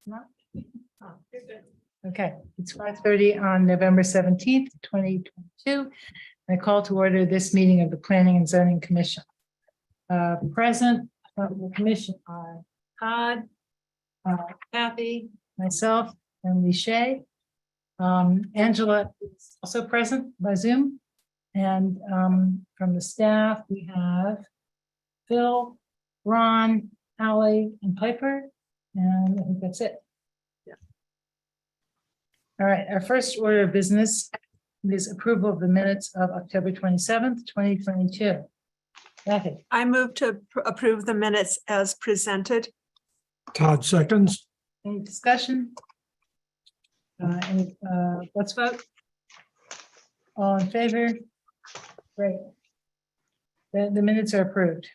No? Oh, you're good. Okay, it's 5:30 on November 17th, 2022. I call to order this meeting of the Planning and Zoning Commission. Present from the commission are Todd, Kathy, myself, and Lishay. Angela is also present by Zoom. And from the staff, we have Phil, Ron, Allie, and Piper. And I think that's it. Yeah. All right, our first order of business is approval of the minutes of October 27th, 2022. Kathy. I move to approve the minutes as presented. Todd seconds. Any discussion? Let's vote. All in favor? Great. The minutes are approved.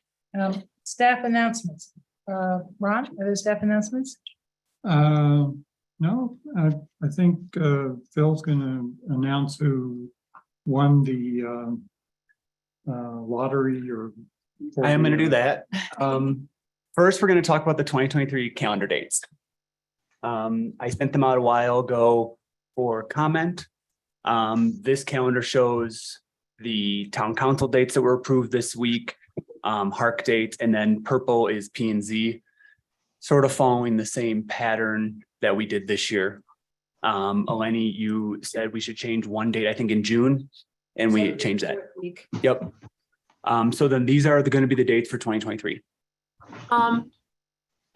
Staff announcements. Ron, are there staff announcements? No, I think Phil's going to announce who won the lottery or. I am going to do that. First, we're going to talk about the 2023 calendar dates. I sent them out a while ago for comment. This calendar shows the town council dates that were approved this week, HARC dates, and then purple is P&Z, sort of following the same pattern that we did this year. Eleni, you said we should change one date, I think in June, and we changed that. Yep. So then these are going to be the dates for 2023.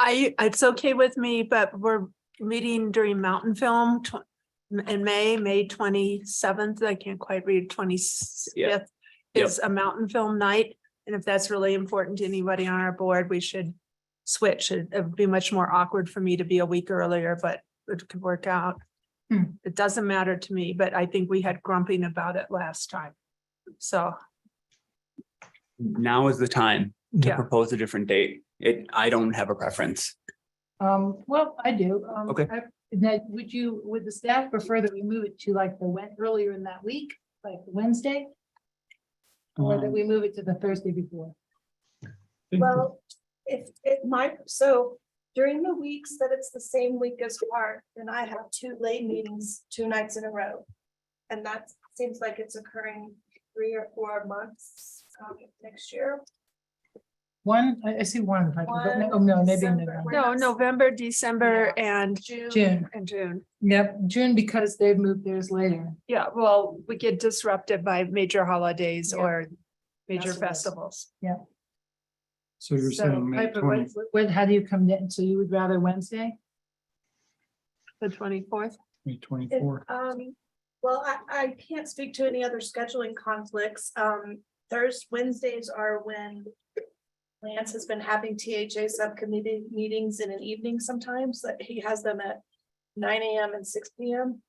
It's okay with me, but we're meeting during Mountain Film in May 27th. I can't quite read 25th is a Mountain Film night. And if that's really important to anybody on our board, we should switch. It would be much more awkward for me to be a week earlier, but it could work out. It doesn't matter to me, but I think we had grumping about it last time. So now is the time to propose a different date. I don't have a preference. Well, I do. Okay. Would the staff prefer that we move it to like earlier in that week, like Wednesday? Or that we move it to the Thursday before? Well, if it might, so during the weeks that it's the same week as HARC, then I have two late meetings, 2 nights in a row. And that seems like it's occurring 3 or 4 months next year. One, I see one. No, maybe December. November. no, November, December, and June. and June. Yep, June because they've moved theirs later. Yeah, well, we get disrupted by major holidays or major Festivals. festivals. Yeah. So you're saying May Piper, 20, how do you come in? So you would rather Wednesday? The 24th. May 24th. Well, I can't speak to any other scheduling conflicts. Wednesdays are when Lance has been having THA subcommittee meetings in an evening sometimes. He has them at 9 a.m. and 6 p.m.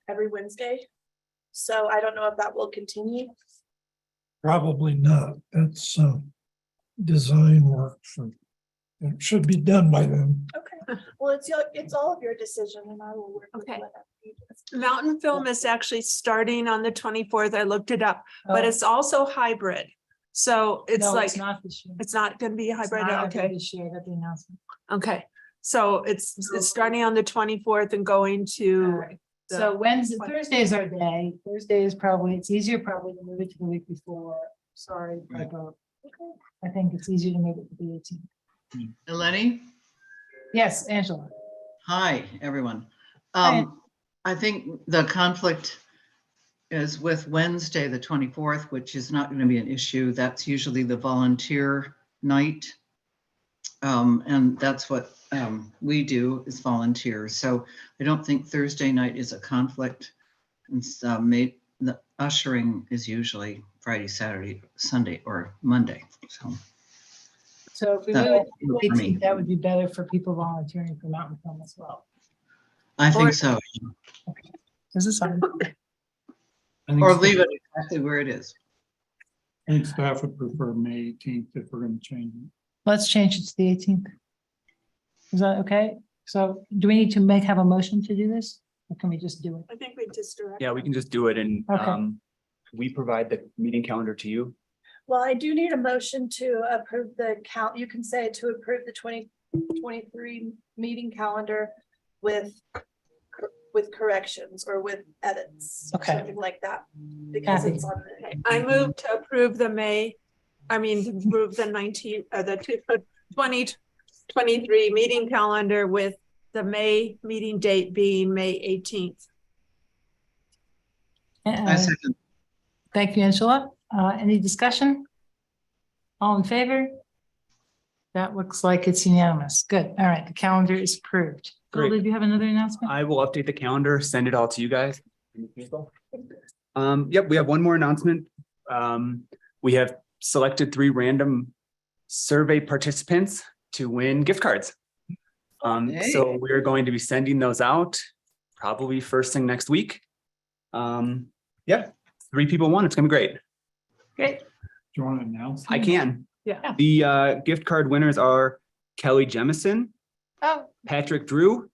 Every Wednesday. So I don't know if that will continue. Probably not. That's design work for, it should be done by then. Okay. Well, it's all of your decision and I will work with Okay. whatever you do. Mountain Film is actually starting on the 24th. I looked it up, but Oh. it's also hybrid. So it's No, like, it's not this year. it's not going to be It's hybrid. not hybrid Okay. This year, that's the announcement. Okay. So it's starting on the 24th and going All to, right. So Thursday is our day. Thursday is it's easier probably to move it to the week before. Sorry, Piper. I think it's easier to move it to the 18th. Eleni? Yes, Angela. Hi, everyone. Hi. I think the conflict is with Wednesday, the 24th, which is not going to be an issue. That's usually the volunteer night. And that's what we do is volunteer. So I don't think Thursday night is a conflict. And the ushering is usually Friday, Saturday, Sunday, or Monday. So if we That move it would to work for the me. 18th, that would be better for people volunteering for Mountain Film as well. I think so. This is fine. Or leave it exactly where it is. I think staff would prefer May 18th if we're going to change it. Let's change it to the 18th. Is that okay? So do we need to have a motion to do this? Or can we just do it? I think we just direct. Yeah, we can just do it and Okay. we provide the meeting calendar to you. Well, I do need a motion to approve the count. You can say to approve the 2023 meeting calendar with corrections or with edits. Okay. Something like that, because Kathy. it's on the. I move to approve the 2023 meeting calendar with the May meeting date being May 18th. I second. Thank you, Angela. Any discussion? All in favor? That looks like it's unanimous. Good. All right, the calendar is approved. Bill, Great. did you have another announcement? I will update the calendar, send it all to you guys. Yep, we have one more announcement. We have selected 3 random survey participants to win gift cards. So we're going to be sending those out probably first thing next week. Yeah, 3 people won. It's gonna be great. Great. Do you want to announce? I can. Yeah. The gift card winners are Kelly Jemison, Oh, Patrick Drew,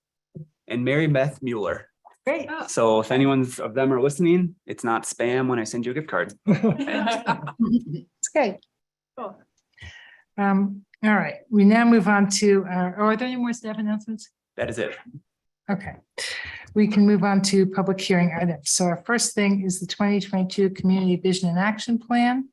and Mary Beth Mueller. great. So if anyone's of them are listening, it's not spam when I send you a gift card. It's great. Cool. All right, we now move on to, are there any more staff announcements? That is it. Okay, we can move on to public hearing items. So our first thing is the 2022 Community Vision and Action Plan.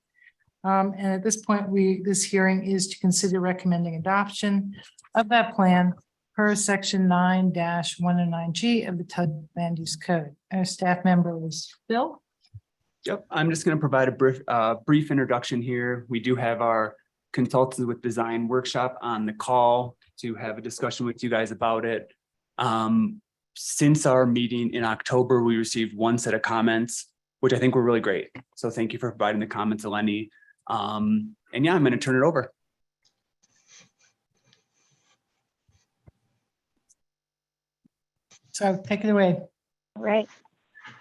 And at this point, this hearing is to consider recommending adoption of that plan per section 9-109G of the Tug Land Use Code. Our staff member was Bill. Yep, I'm just going to provide a brief introduction here. We do have our Consultants with Design workshop on the call to have a discussion with you guys about it. Since our meeting in October, we received 1 set of comments, which I think were really great. So thank you for providing the comments, Eleni. And yeah, I'm going to turn it over. So take it away. All right,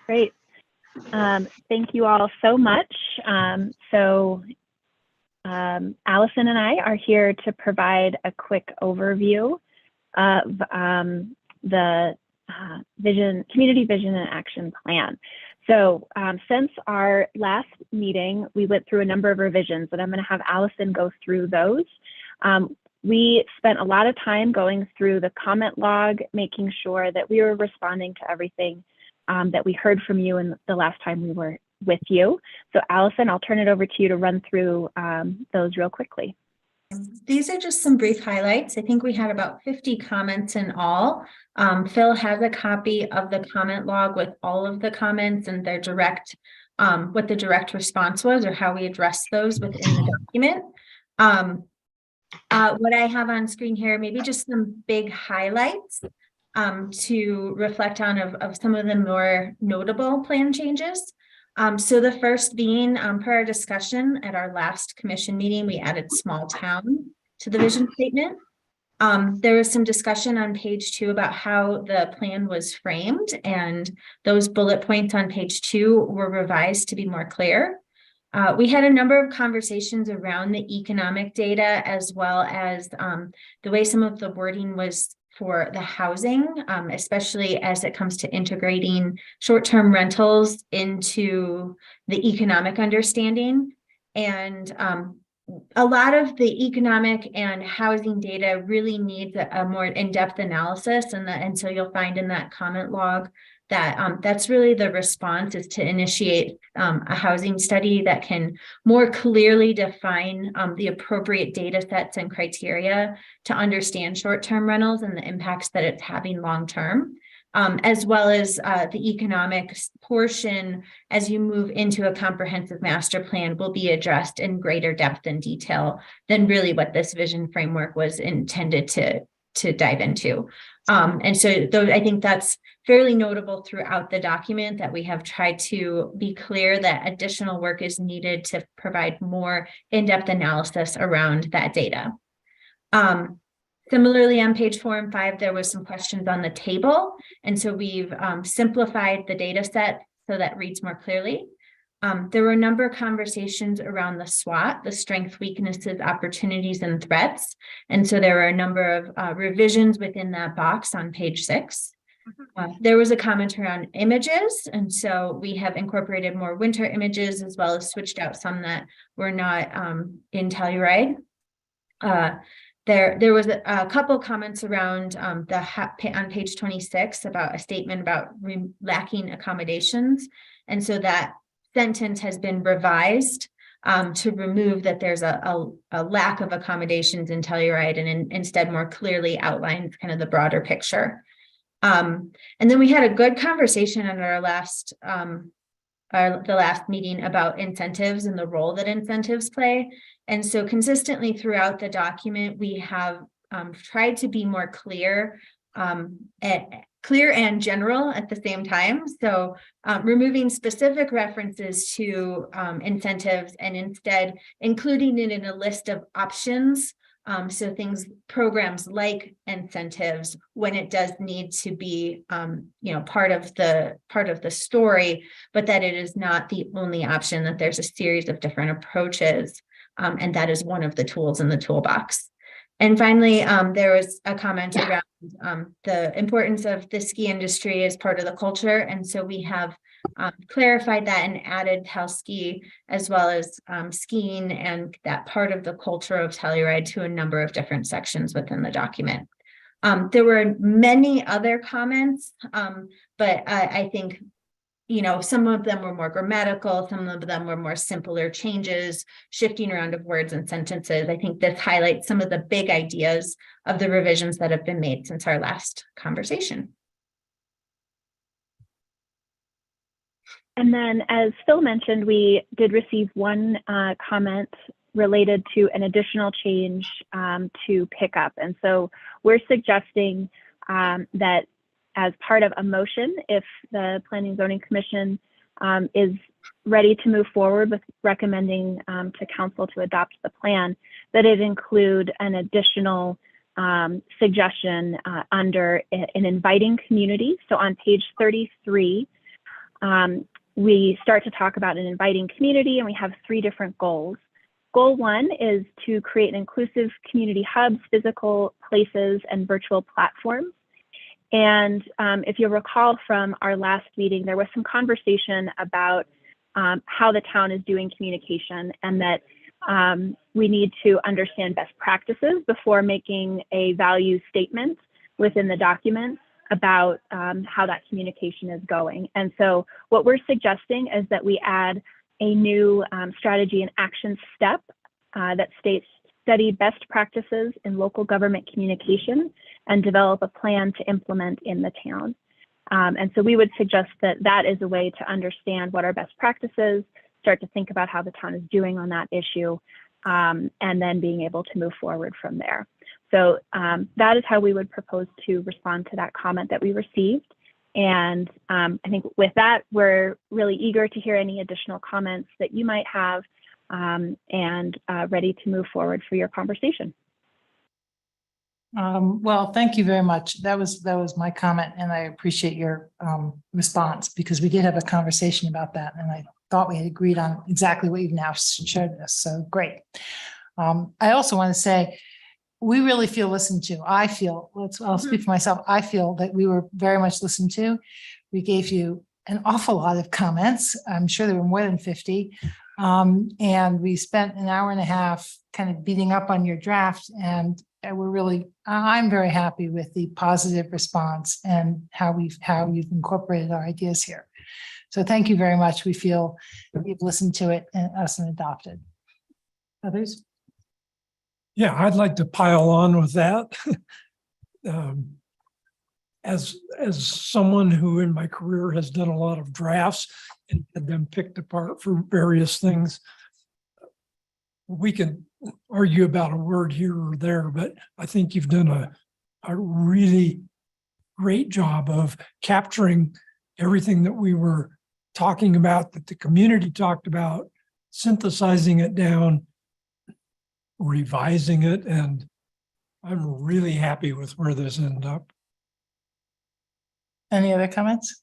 great. Thank you all so much. Allison and I are here to provide a quick overview of the Community Vision and Action Plan. So since our last meeting, we went through a number of revisions, and I'm going to have Allison go through those. We spent a lot of time going through the comment log, making sure that we were responding to everything that we heard from you in the last time we were with you. So Allison, I'll turn it over to you to run through those real quickly. These are just some brief highlights. I think we had about 50 comments in all. Phil has a copy of the comment log with all of the comments and their direct, what the direct response was or how we addressed those within the document. What I have on screen here, maybe just some big highlights to reflect on of some of the more notable plan changes. So the first being, per our discussion at our last commission meeting, we added small town to the vision statement. There was some discussion on page 2 about how the plan was framed, and those bullet points on page 2 were revised to be more clear. We had a number of conversations around the economic data, as well as the way some of the wording was for the housing, especially as it comes to integrating short-term rentals into the economic understanding. And a lot of the economic and housing data really needs a more in-depth analysis. And so you'll find in that comment log that that's really the response, is to initiate a housing study that can more clearly define the appropriate data sets and criteria to understand short-term rentals and the impacts that it's having long-term, as well as the economic portion as you move into a comprehensive master plan will be addressed in greater depth and detail than really what this vision framework was intended to dive into. And so those, I think that's fairly notable throughout the document, that we have tried to be clear that additional work is needed to provide more in-depth analysis around that data. Similarly, on page 4 and 5, there was some questions on the table. And so we've simplified the data set so that reads more clearly. There were a number of conversations around the SWOT, the strengths, weaknesses, opportunities, and threats. And so there were a number of revisions within that box on page 6. There was a comment around images. And so we have incorporated more winter images, as well as switched out some that were not in Telluride. there was a couple comments around on page 26 about a statement about lacking accommodations. And so that sentence has been revised to remove that there's a lack of accommodations in Telluride, and instead more clearly outlines kind of the broader picture. And then we had a good conversation at our last the last meeting about incentives and the role that incentives play. And so consistently throughout the document, we have tried to be more clear and general at the same time. So removing specific references to incentives and instead including it in a list of options. So programs like incentives, when it does need to be, part of the story, but that it is not the only option, that there's a series of different approaches. And that is one of the tools in the toolbox. And finally, there was a comment around the importance of the ski industry as part of the culture. And so we have clarified that and added Ski as well as skiing and that part of the culture of Telluride to a number of different sections within the document. There were many other comments, but I think, some of them were more grammatical, some of them were more simpler changes, shifting around of words and sentences. I think this highlights some of the big ideas of the revisions that have been made since our last conversation. And then, as Phil mentioned, we did receive one comment related to an additional change to pickup. And so we're suggesting that as part of a motion, if the Planning and Zoning Commission is ready to move forward with recommending to council to adopt the plan, that it include an additional suggestion under an inviting community. So on page 33, we start to talk about an inviting community, and we have 3 different goals. Goal 1 is to create an inclusive community hubs, physical places, and virtual platforms. And if you recall from our last meeting, there was some conversation about how the town is doing communication, and that we need to understand best practices before making a value statement within the document about how that communication is going. And so what we're suggesting is that we add a new strategy and action step that states study best practices in local government communication and develop a plan to implement in the town. And so we would suggest that that is a way to understand what our best practices, start to think about how the town is doing on that issue, and then being able to move forward from there. So that is how we would propose to respond to that comment that we received. And I think with that, we're really eager to hear any additional comments that you might have, and ready to move forward for your conversation. Well, thank you very much. That was my comment, and I appreciate your response, because we did have a conversation about that, and I thought we had agreed on exactly what you've now showed us. So great. I also want to say, we really feel listened to. I'll speak for myself. I feel that we were very much listened to. We gave you an awful lot of comments. I'm sure there were more than 50. And we spent an hour and a half kind of beating up on your draft. And I'm very happy with the positive response and how you've incorporated our ideas here. So thank you very much. We feel you've listened to it and adopted. Others? Yeah, I'd like to pile on with that. As someone who in my career has done a lot of drafts and had them picked apart for various things, we can argue about a word here or there, but I think you've done a really great job of capturing everything that we were talking about, that the community talked about, synthesizing it down, revising it, and I'm really happy with where this ended up. Any other comments?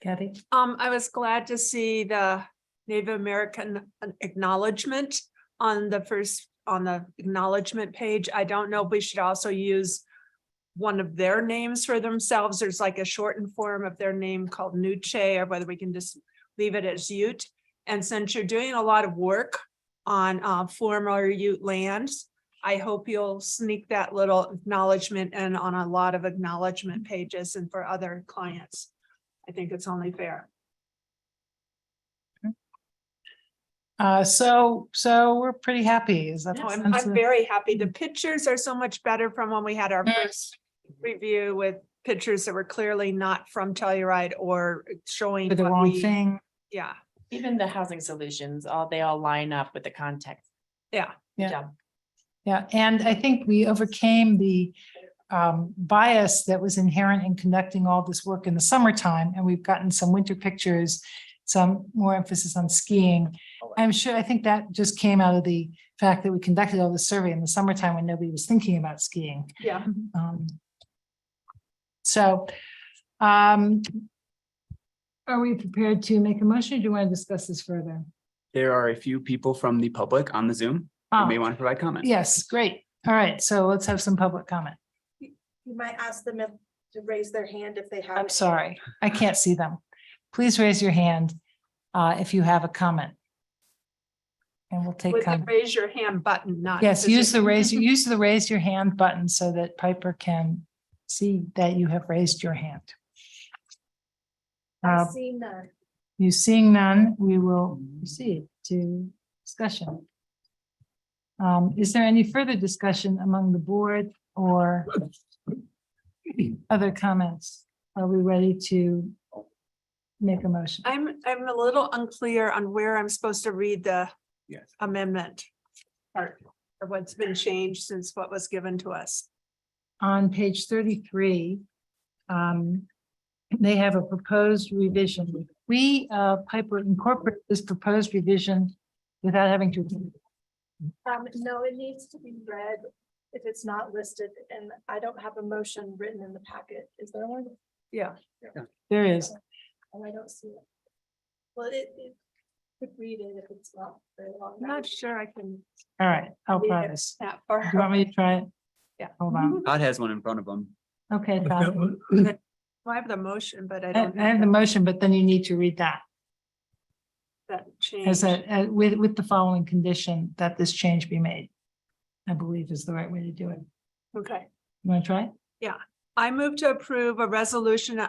Kathy? I was glad to see the Native American acknowledgement on the acknowledgement page. I don't know if we should also use one of their names for themselves. There's like a shortened form of their name called Nuche, or whether we can just leave it as Ute. And since you're doing a lot of work on former Ute lands, I hope you'll sneak that little acknowledgement in on a lot of acknowledgement pages and for other clients. I think it's only fair. So we're pretty happy. Is that? No, the I'm sense of- very happy. The pictures are so much better from when we had our first review with pictures that were clearly not from Telluride or showing For the what wrong we- thing. Yeah, Even the housing solutions, they all line up with the context. yeah. Yeah. job. Yeah, and I think we overcame the bias that was inherent in conducting all this work in the summertime, and we've gotten some winter pictures, some more emphasis on skiing. I think that just came out of the fact that we conducted all the survey in the summertime when nobody was thinking about skiing. Yeah. So, are we prepared to make a motion? Or do you want to discuss this further? There are a few people from the public on the Zoom who may want to provide comment. Yes, great. All right, so let's have some public comment. You might ask them if to raise their hand if they have. I'm sorry, I can't see them. Please raise your hand if you have a comment. And we'll take With the comment. raise your hand button, not. Yes, use the raise your hand button so that Piper can see that you have raised your hand. I see none. You seeing none, we will proceed to discussion. Is there any further discussion among the board or other comments? Are we ready to make a motion? I'm a little unclear on where I'm supposed to read the Yes. amendment part or what's been changed since what was given to us. On page 33, they have a proposed revision. We, Piper, incorporate this proposed revision without having to. No, it needs to be read if it's not listed, and I don't have a motion written in the packet. Is there one? Yeah. There is. And I don't see it. Well, it could read it if it's not very long. I'm not sure I can. All right, I'll read try it this. that far. Do you want me to try it? Yeah. Hold on. Todd has one in front of him. Okay, I've Todd. got one. Well, I have the motion, but I I don't. I have the motion, but then you need to read that That as change. with the following condition that this change be made. I believe is the right way to do it. Okay. You want to try it? I move to approve a resolution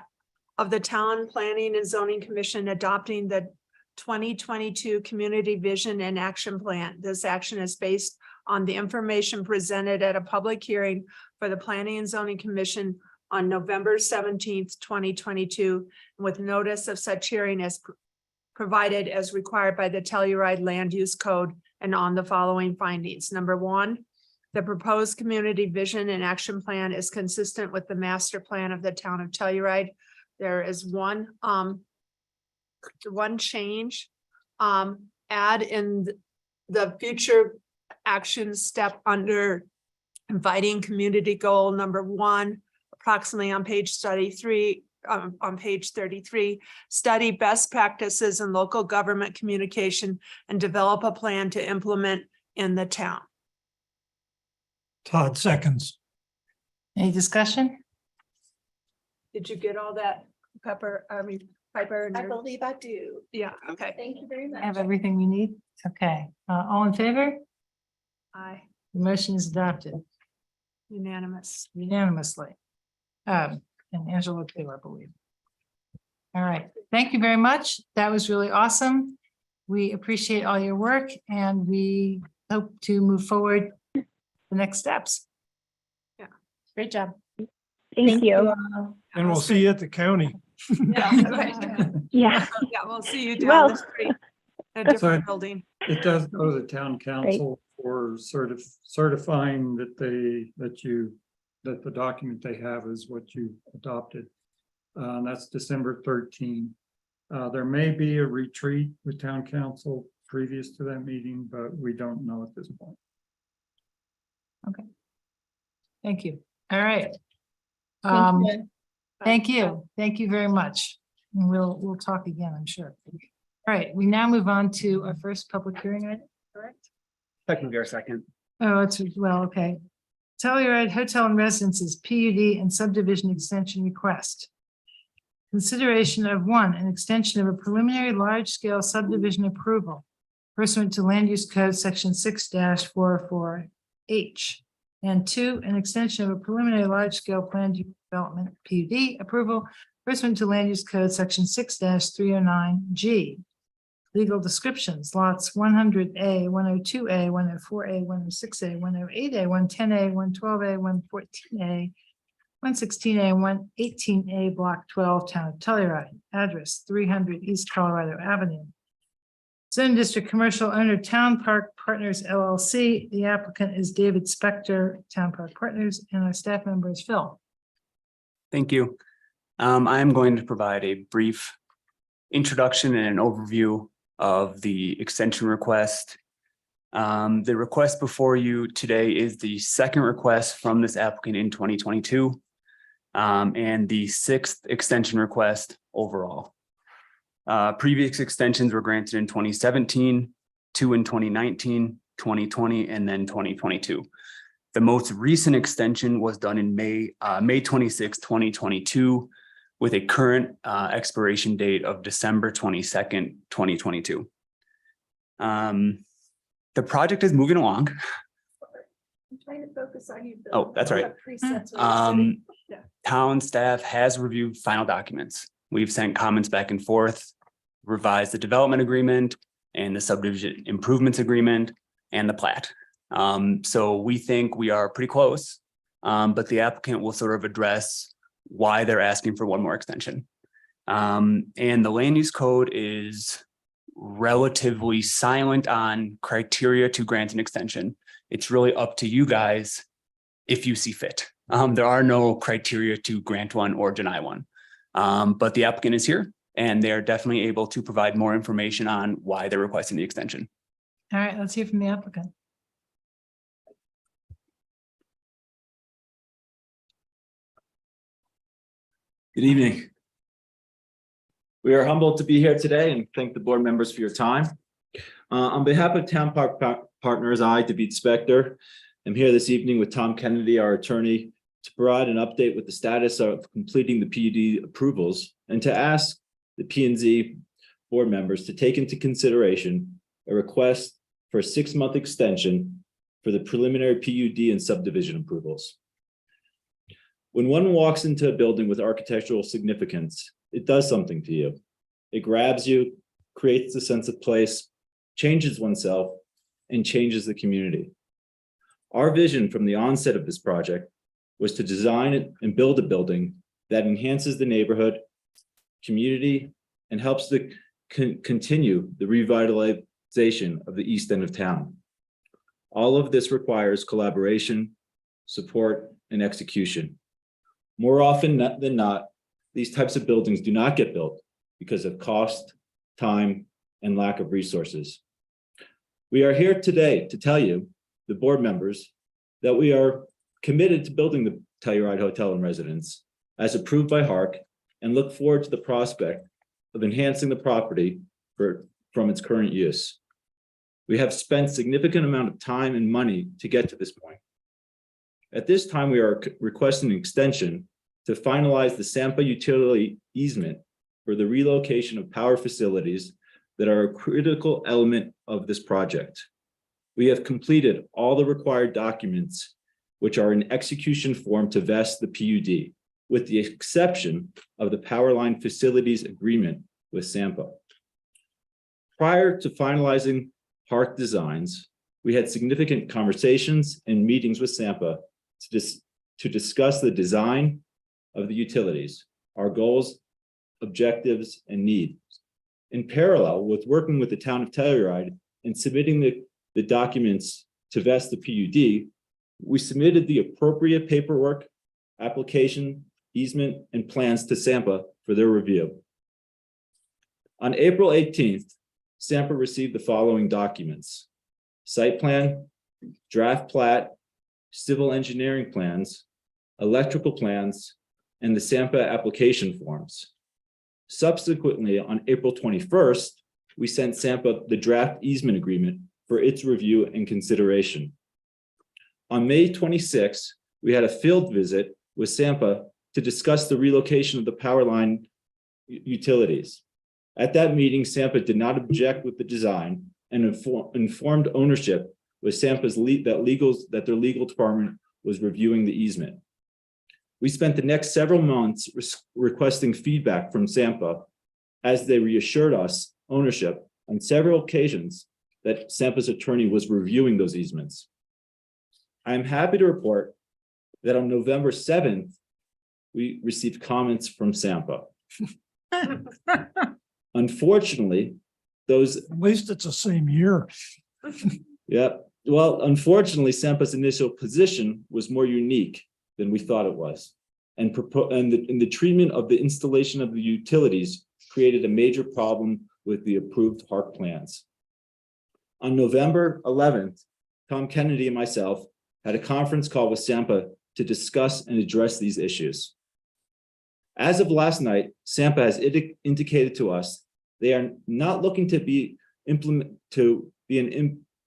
of the Town Planning and Zoning Commission adopting the 2022 Community Vision and Action Plan. This action is based on the information presented at a public hearing for the Planning and Zoning Commission on November 17th, 2022, with notice of such hearing as provided as required by the Telluride Land Use Code and on the following findings. Number one, the proposed community vision and action plan is consistent with the master plan of the town of Telluride. There is one change. Add in the future action step under inviting community goal number one, approximately on page 33, study best practices in local government communication and develop a plan to implement in the town. Todd seconds. Any discussion? Did you get all that, Piper? Piper? and I your- believe I do. Yeah, okay. Thank you very much. Have everything we need? Okay, all in favor? Aye, The motion is adopted unanimous. unanimously. And Angela too, I believe. All right, thank you very much. That was really awesome. We appreciate all your work and we hope to move forward the next steps. Great job. Thank you. And we'll see you at the county. Yeah, right. Yeah, Yeah, we'll see you Well- down the street. A different building. It does go to the town council for certifying that that the document they have is what you adopted. That's December 13. There may be a retreat with town council previous to that meeting, but we don't know at this point. Thank you. All right. Thank you. Thank you. Thank you very much. And we'll talk again, I'm sure. All right, we now move on to our first public hearing item, correct? Technically our second. Oh, it's, well, okay. Telluride Hotel and Residences, PUD and subdivision extension request. Consideration of one, an extension of a preliminary large-scale subdivision approval pursuant to Land Use Code Section 6-404 H. And 2, an extension of a preliminary large-scale planned use development PUD approval pursuant to Land Use Code Section 6-309G. Legal descriptions, lots 100A, 102A, 104A, 106A, 108A, 110A, 112A, 114A, 116A, 118A, Block 12, Town of Telluride, address 300 East Colorado Avenue. Zone District Commercial owner Town Park Partners LLC. The applicant is David Spector, Town Park Partners, and our staff member is Phil. Thank you. I am going to provide a brief introduction and an overview of the extension request. The request before you today is the second request from this applicant in 2022, and the 6th extension request overall. Previous extensions were granted in 2017, 2 in 2019, 2020, and then 2022. The most recent extension was done in May 26, 2022, with a current expiration date of December 22nd, 2022. The project is moving along. I'm trying to focus on you. Bill. Oh, that's right. Presets are sitting. Yeah. Town staff has reviewed final documents. We've sent comments back and forth, revised the development agreement and the subdivision improvements agreement and the plat. So we think we are pretty close, but the applicant will sort of address why they're asking for one more extension. And the land use code is relatively silent on criteria to grant an extension. It's really up to you guys if you see fit. There are no criteria to grant one or deny one. But the applicant is here and they're definitely able to provide more information on why they're requesting the extension. All right, let's hear from the applicant. Good evening. We are humbled to be here today and thank the board members for your time. On behalf of Town Park Partners, I, David Spector, am here this evening with Tom Kennedy, our attorney, to provide an update with the status of completing the PUD approvals and to ask the P&Z board members to take into consideration a request for a 6-month extension for the preliminary PUD and subdivision approvals. When one walks into a building with architectural significance, it does something to you. It grabs you, creates a sense of place, changes oneself, and changes the community. Our vision from the onset of this project was to design and build a building that enhances the neighborhood, community, and helps to continue the revitalization of the east end of town. All of this requires collaboration, support, and execution. More often than not, these types of buildings do not get built because of cost, time, and lack of resources. We are here today to tell you, the board members, that we are committed to building the Telluride Hotel and Residence as approved by HARC and look forward to the prospect of enhancing the property from its current use. We have spent significant amount of time and money to get to this point. At this time, we are requesting an extension to finalize the Sampa utility easement for the relocation of power facilities that are a critical element of this project. We have completed all the required documents, which are in execution form to vest the PUD, with the exception of the power line facilities agreement with Sampa. Prior to finalizing HARC designs, we had significant conversations and meetings with Sampa to discuss the design of the utilities, our goals, objectives, and needs. In parallel with working with the town of Telluride and submitting the documents to vest the PUD, we submitted the appropriate paperwork, application, easement, and plans to Sampa for their review. On April 18th, Sampa received the following documents: site plan, draft plat, civil engineering plans, electrical plans, and the Sampa application forms. Subsequently, on April 21st, we sent Sampa the draft easement agreement for its review and consideration. On May 26th, we had a field visit with Sampa to discuss the relocation of the power line utilities. At that meeting, Sampa did not object with the design and informed ownership was that their legal department was reviewing the easement. We spent the next several months requesting feedback from Sampa as they reassured us ownership on several occasions that Sampa's attorney was reviewing those easements. I am happy to report that on November 7th, we received comments from Sampa. Unfortunately, those, At least it's the same year. unfortunately, Sampa's initial position was more unique than we thought it was. And the treatment of the installation of the utilities created a major problem with the approved HARC plans. On November 11th, Tom Kennedy and myself had a conference call with Sampa to discuss and address these issues. As of last night, Sampa has indicated to us they are not looking to be an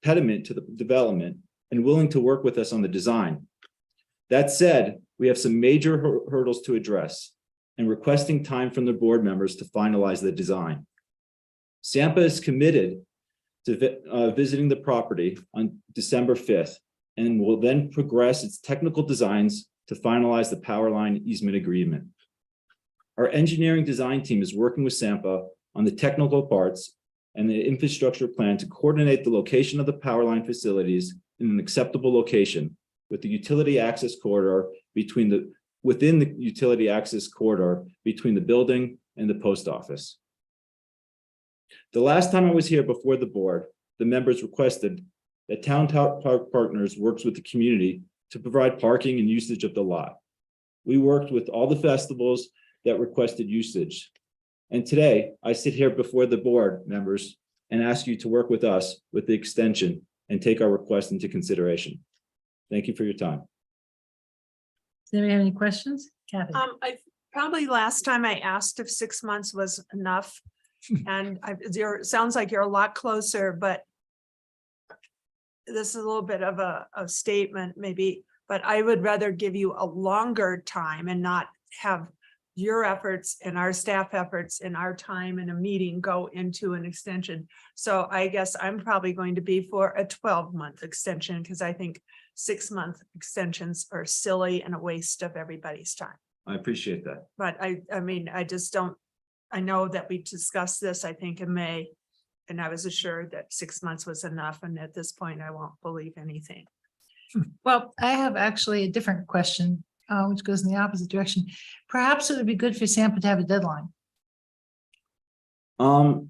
impediment to the development and willing to work with us on the design. That said, we have some major hurdles to address and requesting time from the board members to finalize the design. Sampa is committed to visiting the property on December 5th and will then progress its technical designs to finalize the power line easement agreement. Our engineering design team is working with Sampa on the technical parts and the infrastructure plan to coordinate the location of the power line facilities in an acceptable location with the utility access corridor within the utility access corridor between the building and the post office. The last time I was here before the board, the members requested that Town Park Partners works with the community to provide parking and usage of the lot. We worked with all the festivals that requested usage. And today I sit here before the board members and ask you to work with us with the extension and take our request into consideration. Thank you for your time. Does anybody have any questions? Kathy? Probably last time I asked if 6 months was enough. And it sounds like you're a lot closer, but this is a little bit of a statement maybe, but I would rather give you a longer time and not have your efforts and our staff efforts and our time in a meeting go into an extension. So I guess I'm probably going to be for a 12-month extension because I think 6-month extensions are silly and a waste of everybody's time. I appreciate that. But I mean, I just don't, I know that we discussed this, I think in May, and I was assured that 6 months was enough. And at this point, I won't believe anything. Well, I have actually a different question, which goes in the opposite direction. Perhaps it would be good for Sampa to have a deadline. How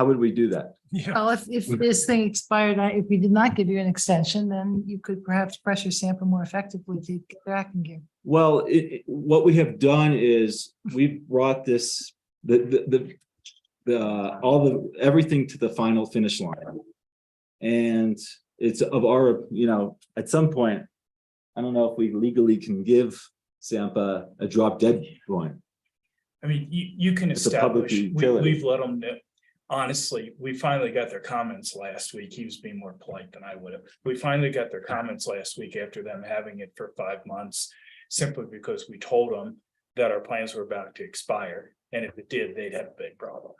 would we do that? Yeah. Well, if this thing expired, if we did not give you an extension, then you could perhaps pressure Sampa more effectively to get their acting gear. Well, what we have done is we've brought this, everything to the final finish line. And it's of our, at some point, I don't know if we legally can give Sampa a drop dead point. I mean, you can It's a public establish, utility. we've let them know. Honestly, we finally got their comments last week. He was being more polite than I would have. We finally got their comments last week after them having it for 5 months, simply because we told them that our plans were about to expire. And if it did, they'd have a big problem.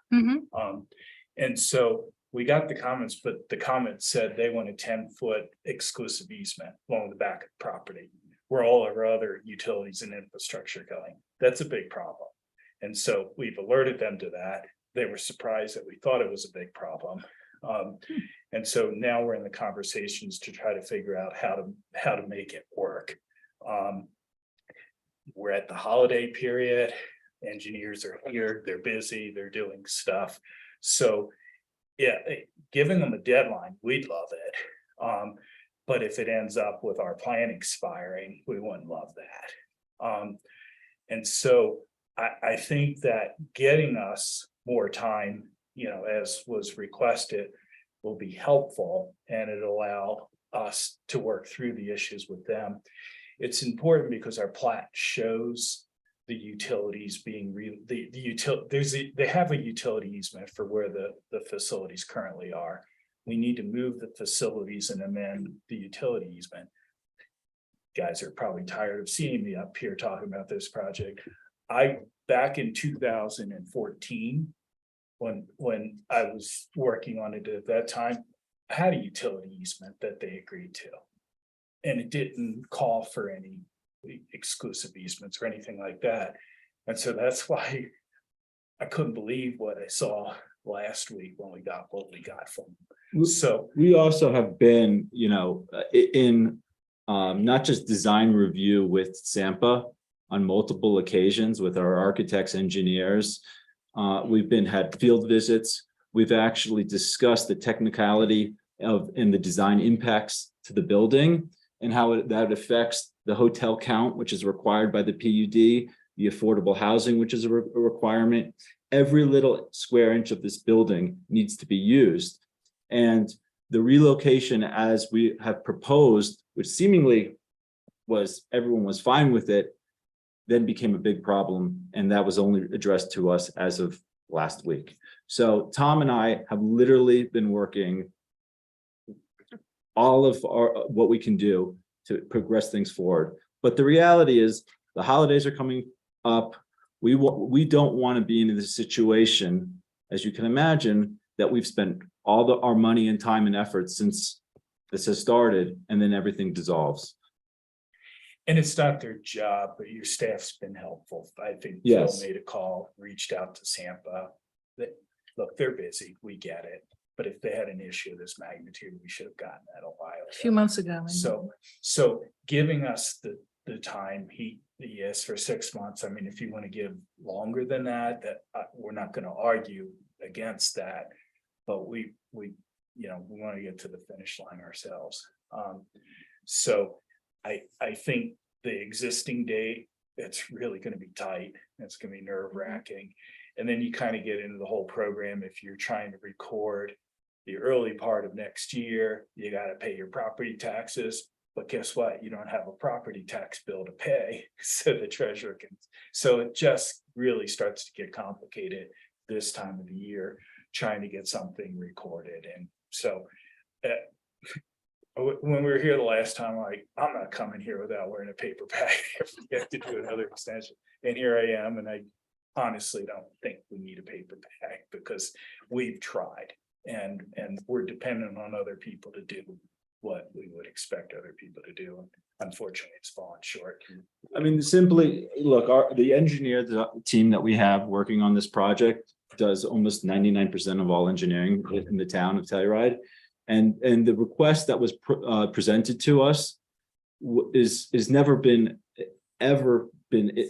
And so we got the comments, but the comments said they want a 10-foot exclusive easement along the back of the property where all our other utilities and infrastructure going. That's a big problem. And so we've alerted them to that. They were surprised that we thought it was a big problem. And so now we're in the conversations to try to figure out how to make it work. We're at the holiday period. Engineers are here, they're busy, they're doing stuff. So yeah, giving them a deadline, we'd love it. But if it ends up with our plan expiring, we wouldn't love that. And so I think that getting us more time, as was requested, will be helpful, and it'll allow us to work through the issues with them. It's important because our plat shows the utilities being they have a utility easement for where the facilities currently are. We need to move the facilities and amend the utility easement. Guys are probably tired of seeing me up here talking about this project. Back in 2014, when I was working on it at that time, had a utility easement that they agreed to. And it didn't call for any exclusive easements or anything like that. And so that's why I couldn't believe what I saw last week when we got what we got from them. So We also have been, you know, in not just design review with Sampa on multiple occasions with our architects, engineers. We've had field visits. We've actually discussed the technicality and the design impacts to the building and how that affects the hotel count, which is required by the PUD, the affordable housing, which is a requirement. Every little square inch of this building needs to be used. And the relocation, as we have proposed, which seemingly everyone was fine with it, then became a big problem. And that was only addressed to us as of last week. So Tom and I have literally been working all of what we can do to progress things forward. But the reality is the holidays are coming up. We don't want to be in this situation, as you can imagine, that we've spent all our money and time and effort since this has started, and then everything dissolves. and it's not their job, but your staff's been helpful. I think Phil Yes. made a call, reached out to Sampa. Look, they're busy, we get it. But if they had an issue of this magnitude, we should have gotten that a while A few ago. months ago. So giving us the time, he asked for 6 months. I mean, if you want to give longer than that, we're not going to argue against that. But we want to get to the finish line ourselves. So I think the existing date, it's really going to be tight. It's going to be nerve wracking. And then you kind of get into the whole program. If you're trying to record the early part of next year, you got to pay your property taxes. But guess what? You don't have a property tax bill to pay. So the treasurer can, so it just really starts to get complicated this time of the year, trying to get something recorded. And so when we were here the last time, I'm not coming here without wearing a paper bag if we have to do another extension. And here I am, and I honestly don't think we need a paper bag because we've tried and we're dependent on other people to do what we would expect other people to do. Unfortunately, it's fallen short. I mean, simply look, the engineer team that we have working on this project does almost 99% of all engineering in the town of Telluride. And the request that was presented to us is never been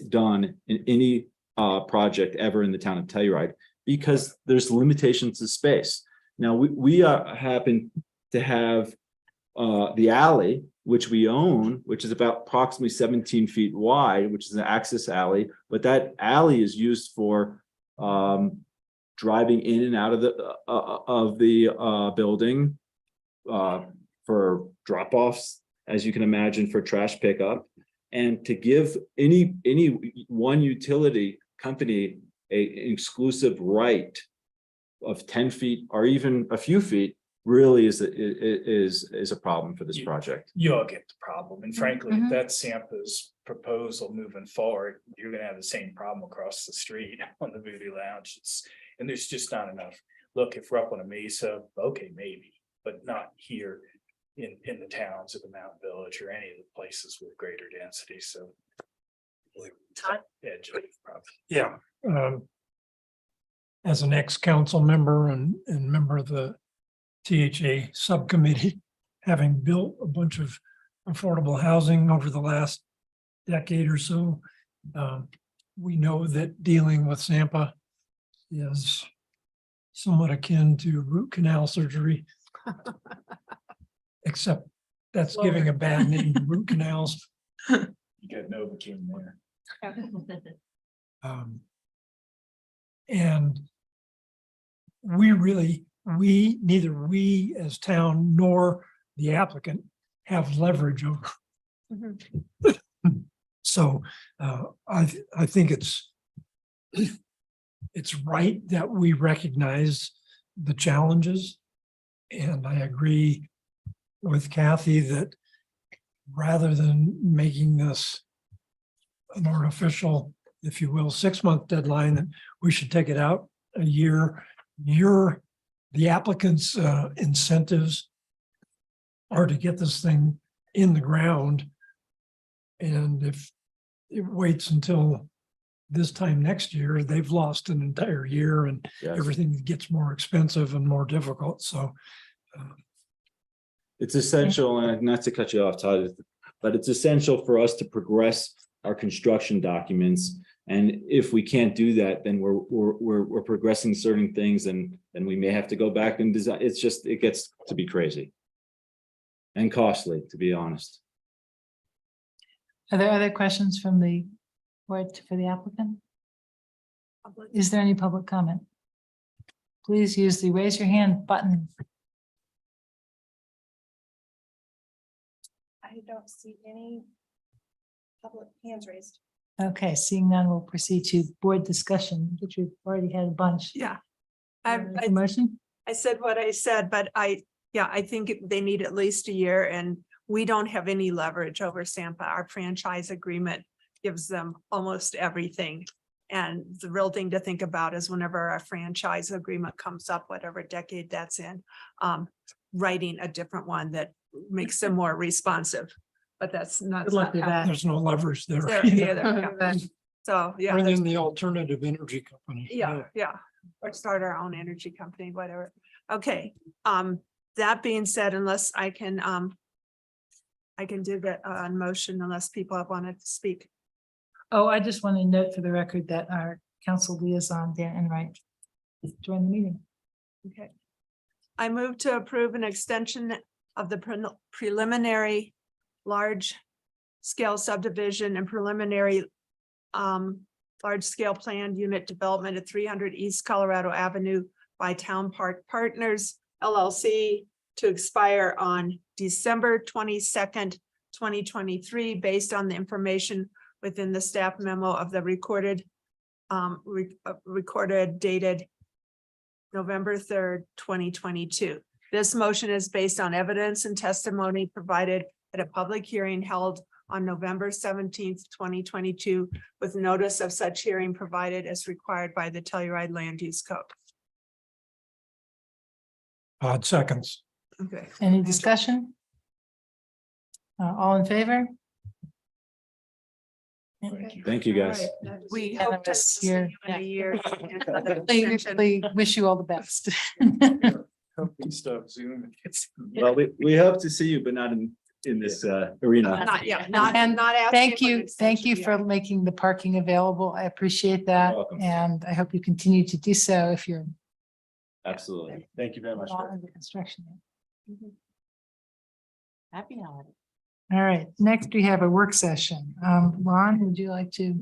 done in any project ever in the town of Telluride because there's limitations to space. Now we happen to have the alley, which we own, which is about approximately 17 feet wide, which is an access alley, but that alley is used for driving in and out of the building, for drop-offs, as you can imagine, for trash pickup, and to give any one utility company an exclusive right of 10 feet or even a few feet really is a problem for this project. You all get the problem. And frankly, if that's Sampa's proposal moving forward, you're gonna have the same problem across the street on the Voodoo Lounges. And there's just not enough. Look, if we're up on a mesa, okay, maybe, but not here in the towns of the Mountain Village or any of the places with greater density. So. Edge of the problem. Yeah. As an ex-council member and member of the THA subcommittee, having built a bunch of affordable housing over the last decade or so, we know that dealing with Sampa is somewhat akin to root canal surgery. Except that's giving a bad name to root canals. You got Novocaine there. And neither we as town nor the applicant have leverage over. So I think it's right that we recognize the challenges. And I agree with Kathy that rather than making this an artificial, if you will, 6-month deadline, that we should take it out a year. The applicant's incentives are to get this thing in the ground. And if it waits until this time next year, they've lost an entire year and Yes. everything gets more expensive and more difficult. So It's essential, and not to cut you off, Todd, but it's essential for us to progress our construction documents. And if we can't do that, then we're progressing certain things, and we may have to go back and design. It's just, it gets to be crazy and costly, to be honest. Are there other questions from the board for the applicant? Is there any public comment? Please use the raise your hand button. I don't see any public hands raised. Okay, seeing none, we'll proceed to board discussion, which we've already had a bunch. Yeah. Motion? I said what I said, but I think they need at least a year, and we don't have any leverage over Sampa. Our franchise agreement gives them almost everything. And the real thing to think about is whenever our franchise agreement comes up, whatever decade that's in, writing a different one that makes them more responsive. But that's not. Good luck with that. there's no leverage there. There either, yeah. So, yeah. Bring in the alternative energy company. Yeah. Or start our own energy company, whatever. Okay, that being said, unless I can do that on motion unless people have wanted to speak. Oh, I just want to note for the record that our council liaison, Dan Enright, joined the meeting. Okay. I move to approve an extension of the preliminary large scale subdivision and preliminary large scale planned unit development at 300 East Colorado Avenue by Town Park Partners LLC to expire on December 22nd, 2023, based on the information within the staff memo of the recorded dated November 3rd, 2022. This motion is based on evidence and testimony provided at a public hearing held on November 17th, 2022, with notice of such hearing provided as required by the Telluride Land Use Code. Odd seconds. Okay. Any discussion? All in favor? Thank you, guys. We hope to see you in a year. We wish you all the best. Hope we stop Zoom. Well, we hope to see you, but not in this arena. Not yet, And not asking. Thank you for making the parking available. I appreciate that. You're welcome. And I hope you continue to do so if you're Absolutely. Thank you very much. not under construction. Happy holiday. All right, next we have a work session. Ron, would you like to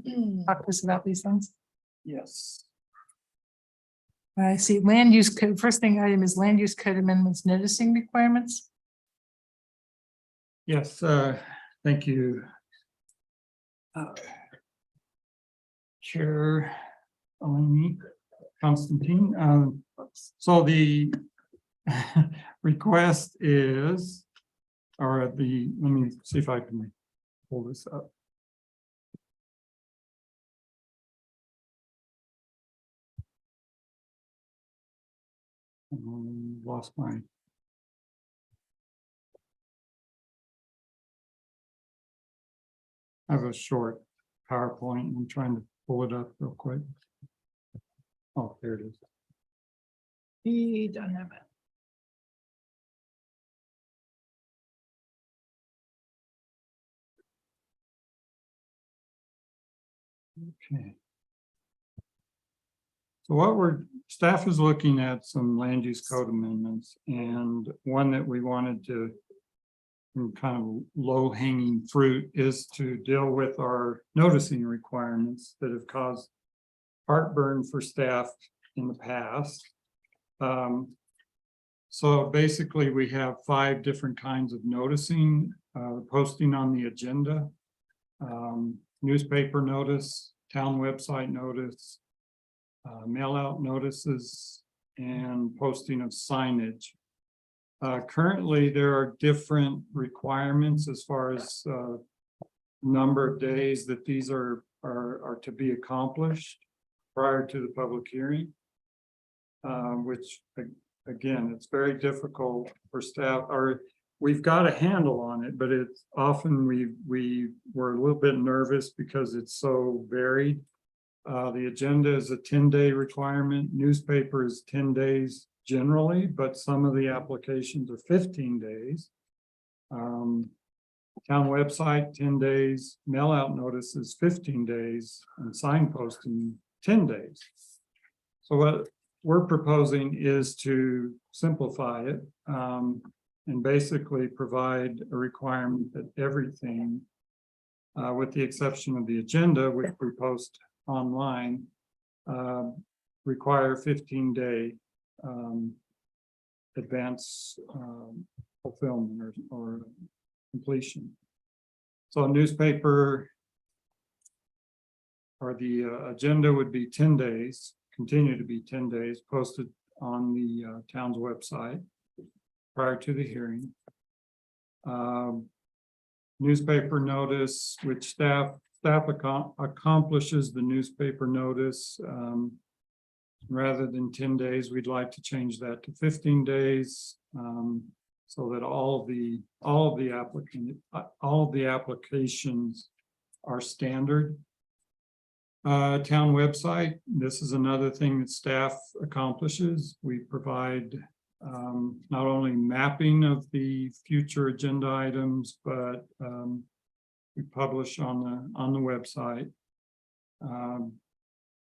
talk to us about these things? Yes. I see land use code. First thing item is land use code amendments noticing requirements. Yes, thank you. Chair Eleni Constantine. So the request is, or let me see if I can pull this up. Lost my. I have a short PowerPoint. I'm trying to pull it up real quick. Oh, there it is. We don't have it. Okay. So staff is looking at some land use code amendments, and one that we wanted to kind of low hanging fruit is to deal with our noticing requirements that have caused heartburn for staff in the past. So basically we have 5 different kinds of noticing, posting on the agenda, newspaper notice, town website notice, mail out notices, and posting of signage. Currently, there are different requirements as far as number of days that these are to be accomplished prior to the public hearing, which again, it's very difficult for staff, or we've got a handle on it, but it's often we were a little bit nervous because it's so varied. The agenda is a 10-day requirement. Newspaper is 10 days generally, but some of the applications are 15 days. Town website, 10 days, mail out notices, 15 days, and sign posting, 10 days. So what we're proposing is to simplify it and basically provide a requirement that everything, with the exception of the agenda, which we post online, require 15-day advance fulfillment or completion. So a newspaper or the agenda would be 10 days, continue to be 10 days, posted on the town's website prior to the hearing. Newspaper notice, which staff accomplishes the newspaper notice. Rather than 10 days, we'd like to change that to 15 days. So that all of the applications are standard. Town website, this is another thing that staff accomplishes. We provide not only mapping of the future agenda items, but we publish on the website. And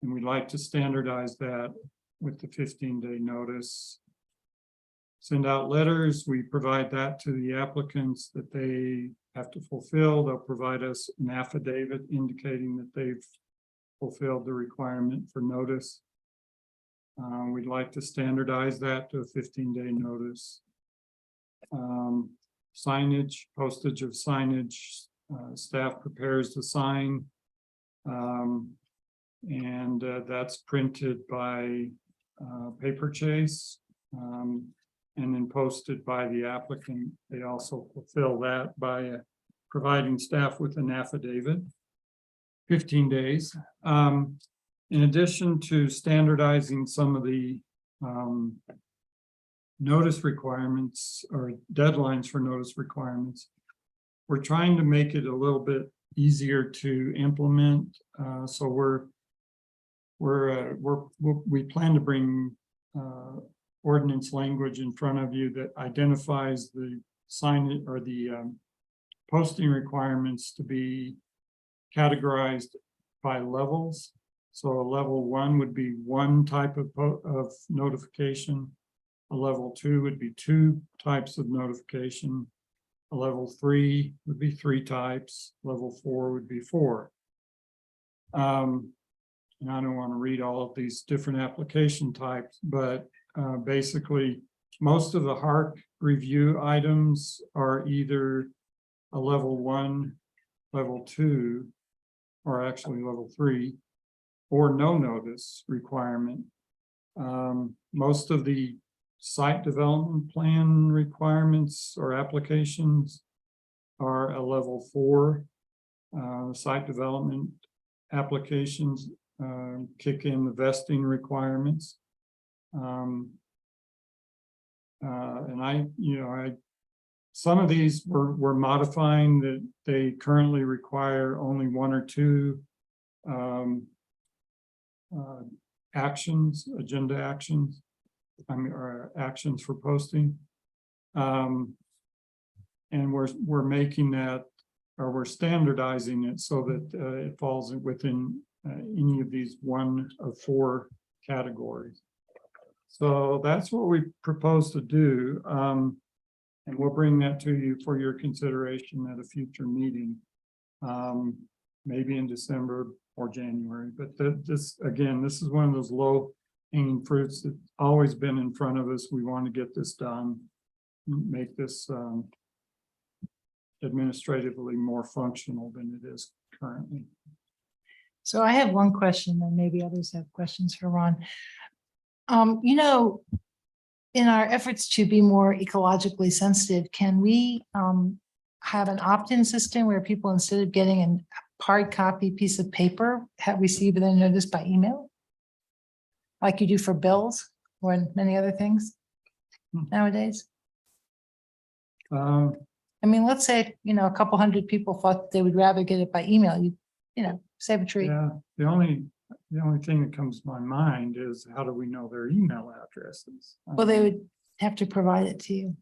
we'd like to standardize that with the 15-day notice. Send out letters, we provide that to the applicants that they have to fulfill. They'll provide us an affidavit indicating that they've fulfilled the requirement for notice. We'd like to standardize that to a 15-day notice. Signage, postage of signage, staff prepares the sign. And that's printed by paper chase. And then posted by the applicant. They also fulfill that by providing staff with an affidavit. 15 days. In addition to standardizing some of the notice requirements or deadlines for notice requirements, we're trying to make it a little bit easier to implement. So we plan to bring ordinance language in front of you that identifies the sign or the posting requirements to be categorized by levels. So a level 1 would be one type of notification. A level 2 would be 2 types of notification. A level 3 would be 3 types. Level 4 would be 4. And I don't want to read all of these different application types, but basically, most of the HARC review items are either a level 1, level 2, or actually level 3, or no notice requirement. Most of the site development plan requirements or applications are a level 4. Site development applications kick in the vesting requirements. And some of these we're modifying that they currently require only 1 or 2 actions, agenda actions, or actions for posting. And we're making that, or we're standardizing it so that it falls within any of these 1 of 4 categories. So that's what we propose to do. And we'll bring that to you for your consideration at a future meeting, maybe in December or January. But this is one of those low hanging fruits that's always been in front of us. We want to get this done, make this administratively more functional than it is currently. So I have one question, and maybe others have questions for Ron. In our efforts to be more ecologically sensitive, can we have an opt-in system where people, instead of getting a hard copy piece of paper, have received a notice by email? Like you do for bills or many other things nowadays? I mean, let's say, a couple hundred people thought they would rather get it by email, save a tree. Yeah, the only thing that comes to my mind is how do we know their email addresses? Well, they would have to provide it to you.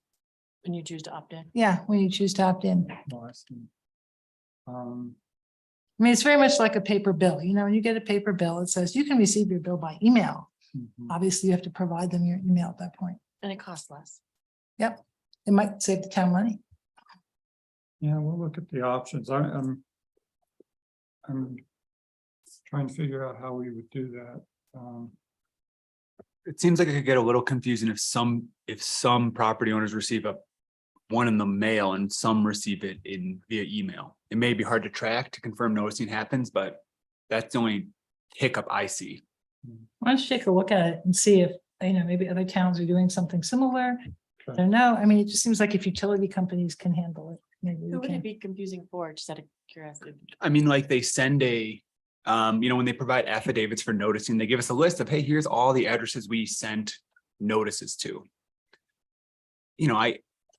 When you choose to opt in. Yeah, when you choose to opt in. Well, I see. I mean, it's very much like a paper bill. When you get a paper bill, it says you can receive your bill by email. Mhm. Obviously, you have to provide them your email at that point. And it costs less. Yep. It might save the town money. Yeah, we'll look at the options. I'm trying to figure out how we would do that. It seems like it could get a little confusing if some property owners receive one in the mail and some receive it via email. It may be hard to track to confirm noticing happens, but that's the only hiccup I see. Why don't you take a look at it and see if, maybe other towns are doing something similar. I Okay. don't know. I mean, it just seems like if utility companies can handle it, maybe Who we would it can. be confusing for, just out of curiosity? I mean, like they send when they provide affidavits for noticing, they give us a list of, hey, here's all the addresses we sent notices to.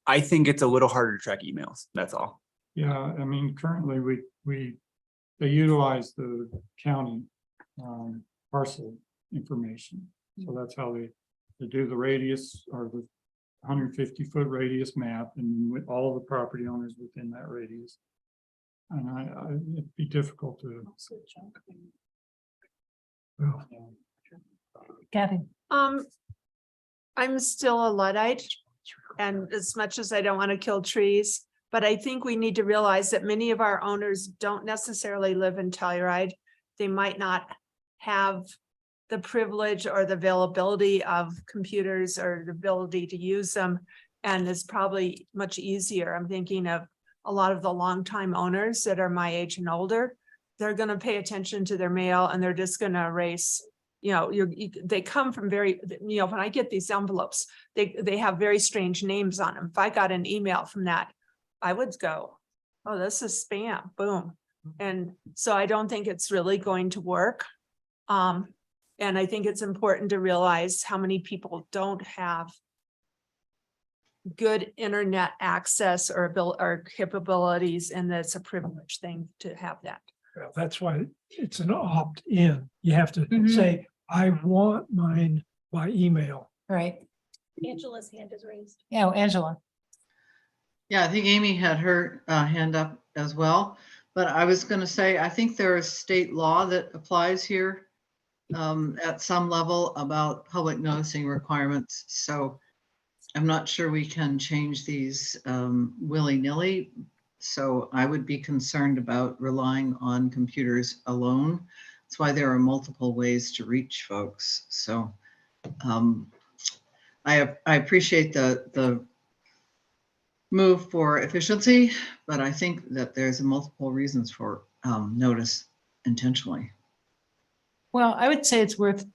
I think it's a little harder to track emails. That's all. Yeah, I mean, currently they utilize the county parcel information. So that's how they do the radius or the 150-foot radius map and with all of the property owners within that radius. And it'd be difficult to. Well, Kathy. I'm still a Luddite. And as much as I don't want to kill trees, but I think we need to realize that many of our owners don't necessarily live in Telluride. They might not have the privilege or the availability of computers or the ability to use them. And it's probably much easier. I'm thinking of a lot of the longtime owners that are my age and older. They're going to pay attention to their mail and they're just going to erase. They come from when I get these envelopes, they have very strange names on them. If I got an email from that, I would go, oh, this is spam, boom. And so I don't think it's really going to work. And I think it's important to realize how many people don't have good internet access or capabilities, and that's a privileged thing to have that. Well, that's why it's an opt-in. You have to Mhm. say, I want mine by email. Right. Angela's hand is raised. Yeah, Angela. Yeah, I think Amy had her hand up as well, but I was going to say, I think there is state law that applies here at some level about public noticing requirements. So I'm not sure we can change these willy-nilly. So I would be concerned about relying on computers alone. That's why there are multiple ways to reach folks. So I appreciate the move for efficiency, but I think that there's multiple reasons for notice intentionally. Well, I would say it's worth,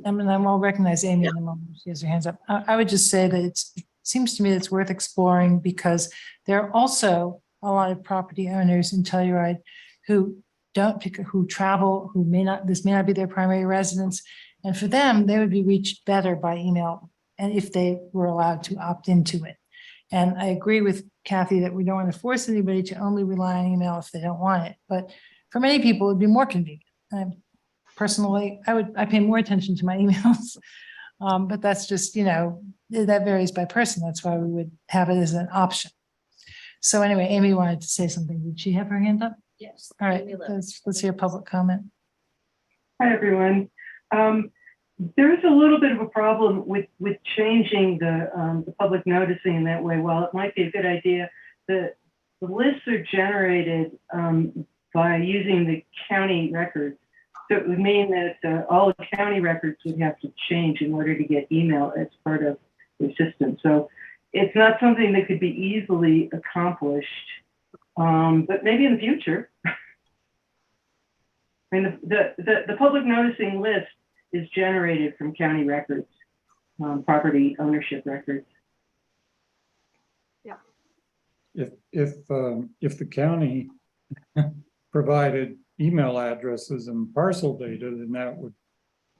I mean, I will recognize Amy in a moment. She has her hands up. I would just say that it seems to me it's worth exploring because there are also a lot of property owners in Telluride who travel, this may not be their primary residence. And for them, they would be reached better by email and if they were allowed to opt into it. And I agree with Kathy that we don't want to force anybody to only rely on email if they don't want it. But for many people, it'd be more convenient. Personally, I pay more attention to my emails. But that's just, that varies by person. That's why we would have it as an option. So anyway, Amy wanted to say something. Did she have her hand up? Yes. All right, Amy Lynn. let's hear public comment. Hi, everyone. There's a little bit of a problem with changing the public noticing in that way. While it might be a good idea, the lists are generated by using the county records. So it would mean that all the county records would have to change in order to get email as part of the system. So it's not something that could be easily accomplished, but maybe in the future. I mean, the public noticing list is generated from county records, property ownership records. Yeah. If the county provided email addresses and parcel data, then that would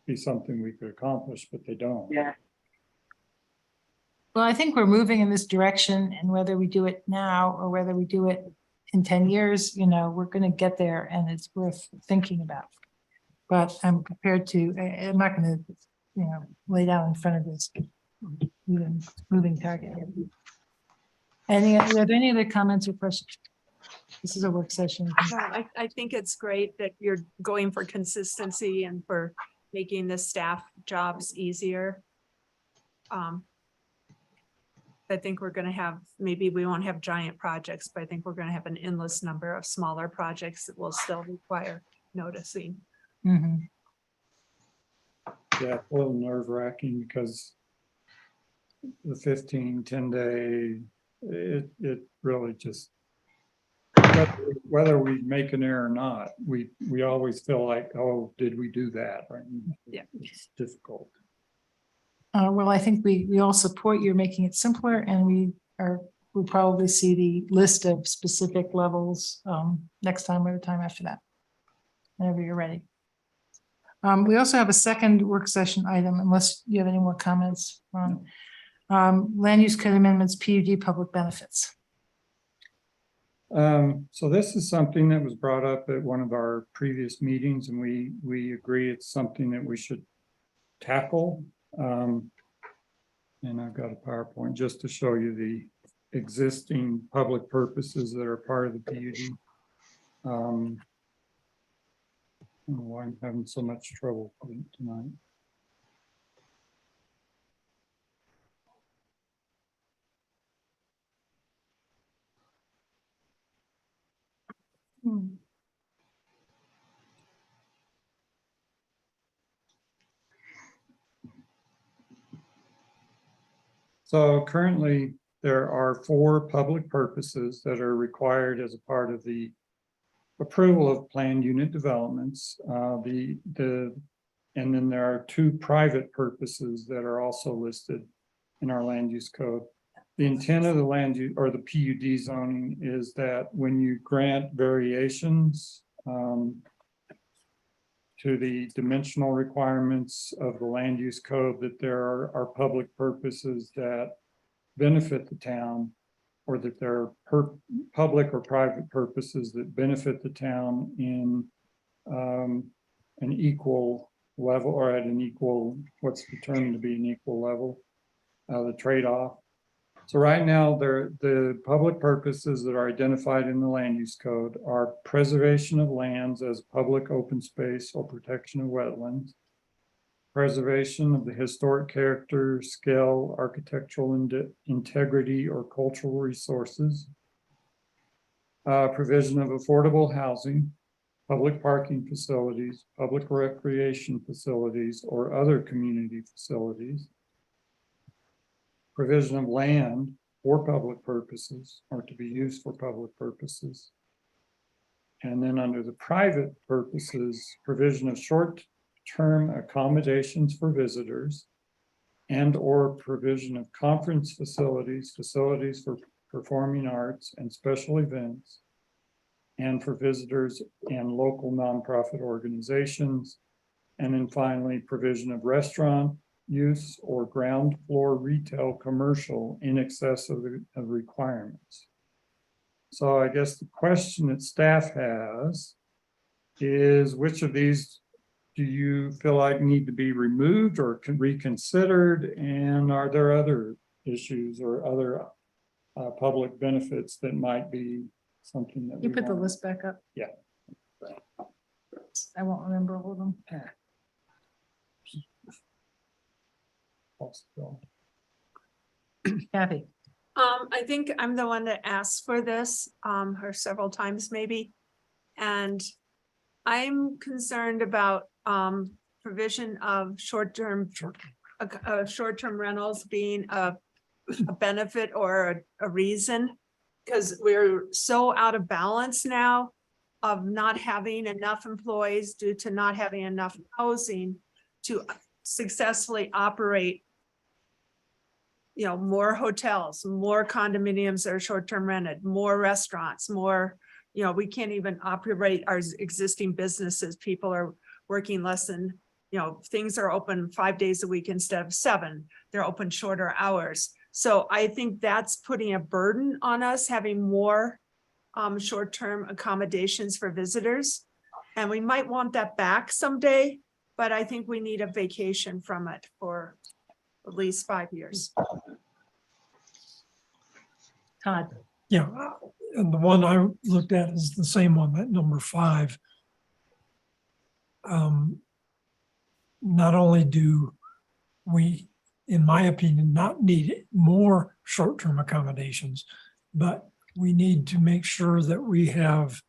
be something we could accomplish, but they don't. Yeah. Well, I think we're moving in this direction, and whether we do it now or whether we do it in 10 years, we're going to get there, and it's worth thinking about. But I'm prepared to, I'm not going to, lay down in front of this moving target. Are there any other comments or questions? This is a work session. No, I think it's great that you're going for consistency and for making the staff jobs easier. I think we're gonna have, maybe we won't have giant projects, but I think we're gonna have an endless number of smaller projects that will still require noticing. Mhm. Yeah, a little nerve wracking because the 10 day, it really just, whether we make an error or not, we always feel like, oh, did we do that? Right? Yeah. It's difficult. Well, I think we all support you making it simpler, and we'll probably see the list of specific levels next time or the time after that, whenever you're ready. We also have a second work session item, unless you have any more comments on land use code amendments, PUD public benefits. So this is something that was brought up at one of our previous meetings, and we agree it's something that we should tackle. And I've got a PowerPoint just to show you the existing public purposes that are part of the PUD. I don't know why I'm having so much trouble tonight. So currently, there are 4 public purposes that are required as a part of the approval of planned unit developments. And then there are 2 private purposes that are also listed in our land use code. The intent of the land use or the PUD zoning is that when you grant variations to the dimensional requirements of the land use code, that there are public purposes that benefit the town, or that there are public or private purposes that benefit the town in an equal level, or at an equal, what's determined to be an equal level, the trade-off. So right now, the public purposes that are identified in the land use code are preservation of lands as public open space or protection of wetlands, preservation of the historic character, scale, architectural integrity, or cultural resources, provision of affordable housing, public parking facilities, public recreation facilities, or other community facilities, provision of land for public purposes or to be used for public purposes. And then under the private purposes, provision of short-term accommodations for visitors and or provision of conference facilities, facilities for performing arts and special events, and for visitors and local nonprofit organizations. And then finally, provision of restaurant use or ground floor retail commercial in excess of the requirements. So I guess the question that staff has is, which of these do you feel like need to be removed or reconsidered? And are there other issues or other public benefits that might be something that You put the list back up? Yeah. I won't remember all of them. Kathy. I think I'm the one that asked for this, or several times maybe. And I'm concerned about, provision of short-term rentals being a benefit or a reason. Because we're so out of balance now of not having enough employees due to not having enough housing to successfully operate, more hotels, more condominiums that are short-term rented, more restaurants, more, we can't even operate our existing businesses. People are working less than, things are open 5 days a week instead of 7. They're open shorter hours. So I think that's putting a burden on us, having more short-term accommodations for visitors. And we might want that back someday, but I think we need a vacation from it for at least 5 years. Todd, Yeah, and the one I looked at is the same one, that number 5. Not only do we, in my opinion, not need more short-term accommodations, but we need to make sure that we have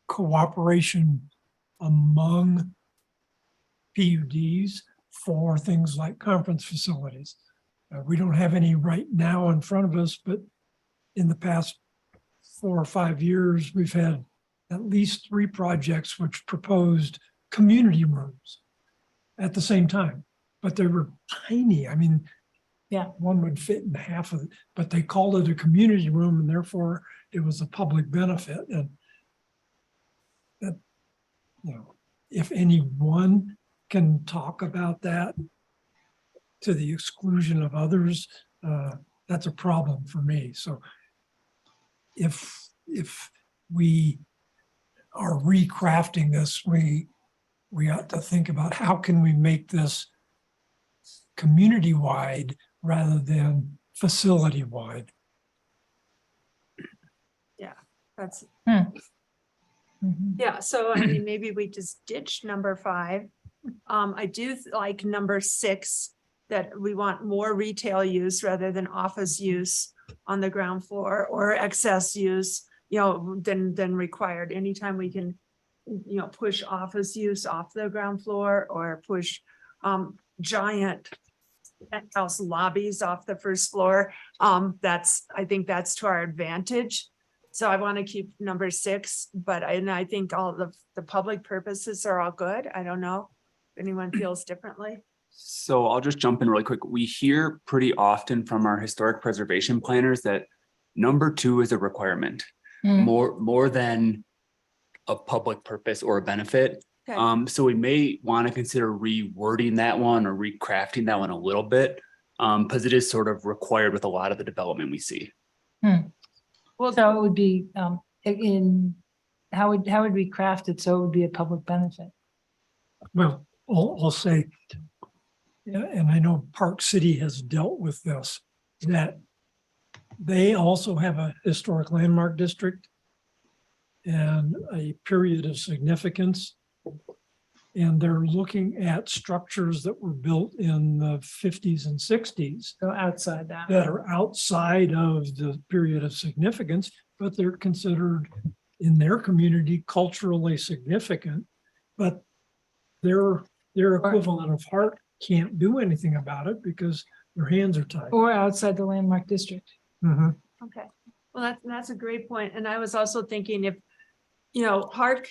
cooperation among PUDs for things like conference facilities. We don't have any right now in front of us, but in the past 4 or 5 years, we've had at least 3 projects which proposed community rooms at the same time, but they were tiny. I mean, yeah, one would fit in half of it, but they called it a community room and therefore it was a public benefit. And that, you know, if anyone can talk about that to the exclusion of others, that's a problem for me. So if we are recrafting this, we ought to think about how can we make this community-wide rather than facility-wide. Yeah, that's, mhm. yeah, so I mean, maybe we just ditch number 5. I do like number 6, that we want more retail use rather than office use on the ground floor or excess use, you know, than required. Anytime we can, you know, push office use off the ground floor or push giant house lobbies off the first floor, I think that's to our advantage. So I want to keep number 6, but I think all the public purposes are all good. I don't know if anyone feels differently. So I'll just jump in really quick. We hear pretty often from our historic preservation planners that number 2 is a requirement, more than a public purpose or a benefit. Okay. So we may want to consider rewording that one or recrafting that one a little bit, because it is sort of required with a lot of the development we see. Well, so it would be how would we craft it so it would be a public benefit? Well, I'll say, yeah, and I know Park City has dealt with this, that they also have a historic landmark district and a period of significance. And they're looking at structures that were built in the 50s and 60s. So outside that are outside of the period of significance, but they're considered in their community culturally significant. But their equivalent of Hart can't do anything about it because their hands are tied. or outside the landmark district. Mhm. Okay, well, that's a great point. And I was also thinking if, you know, Hart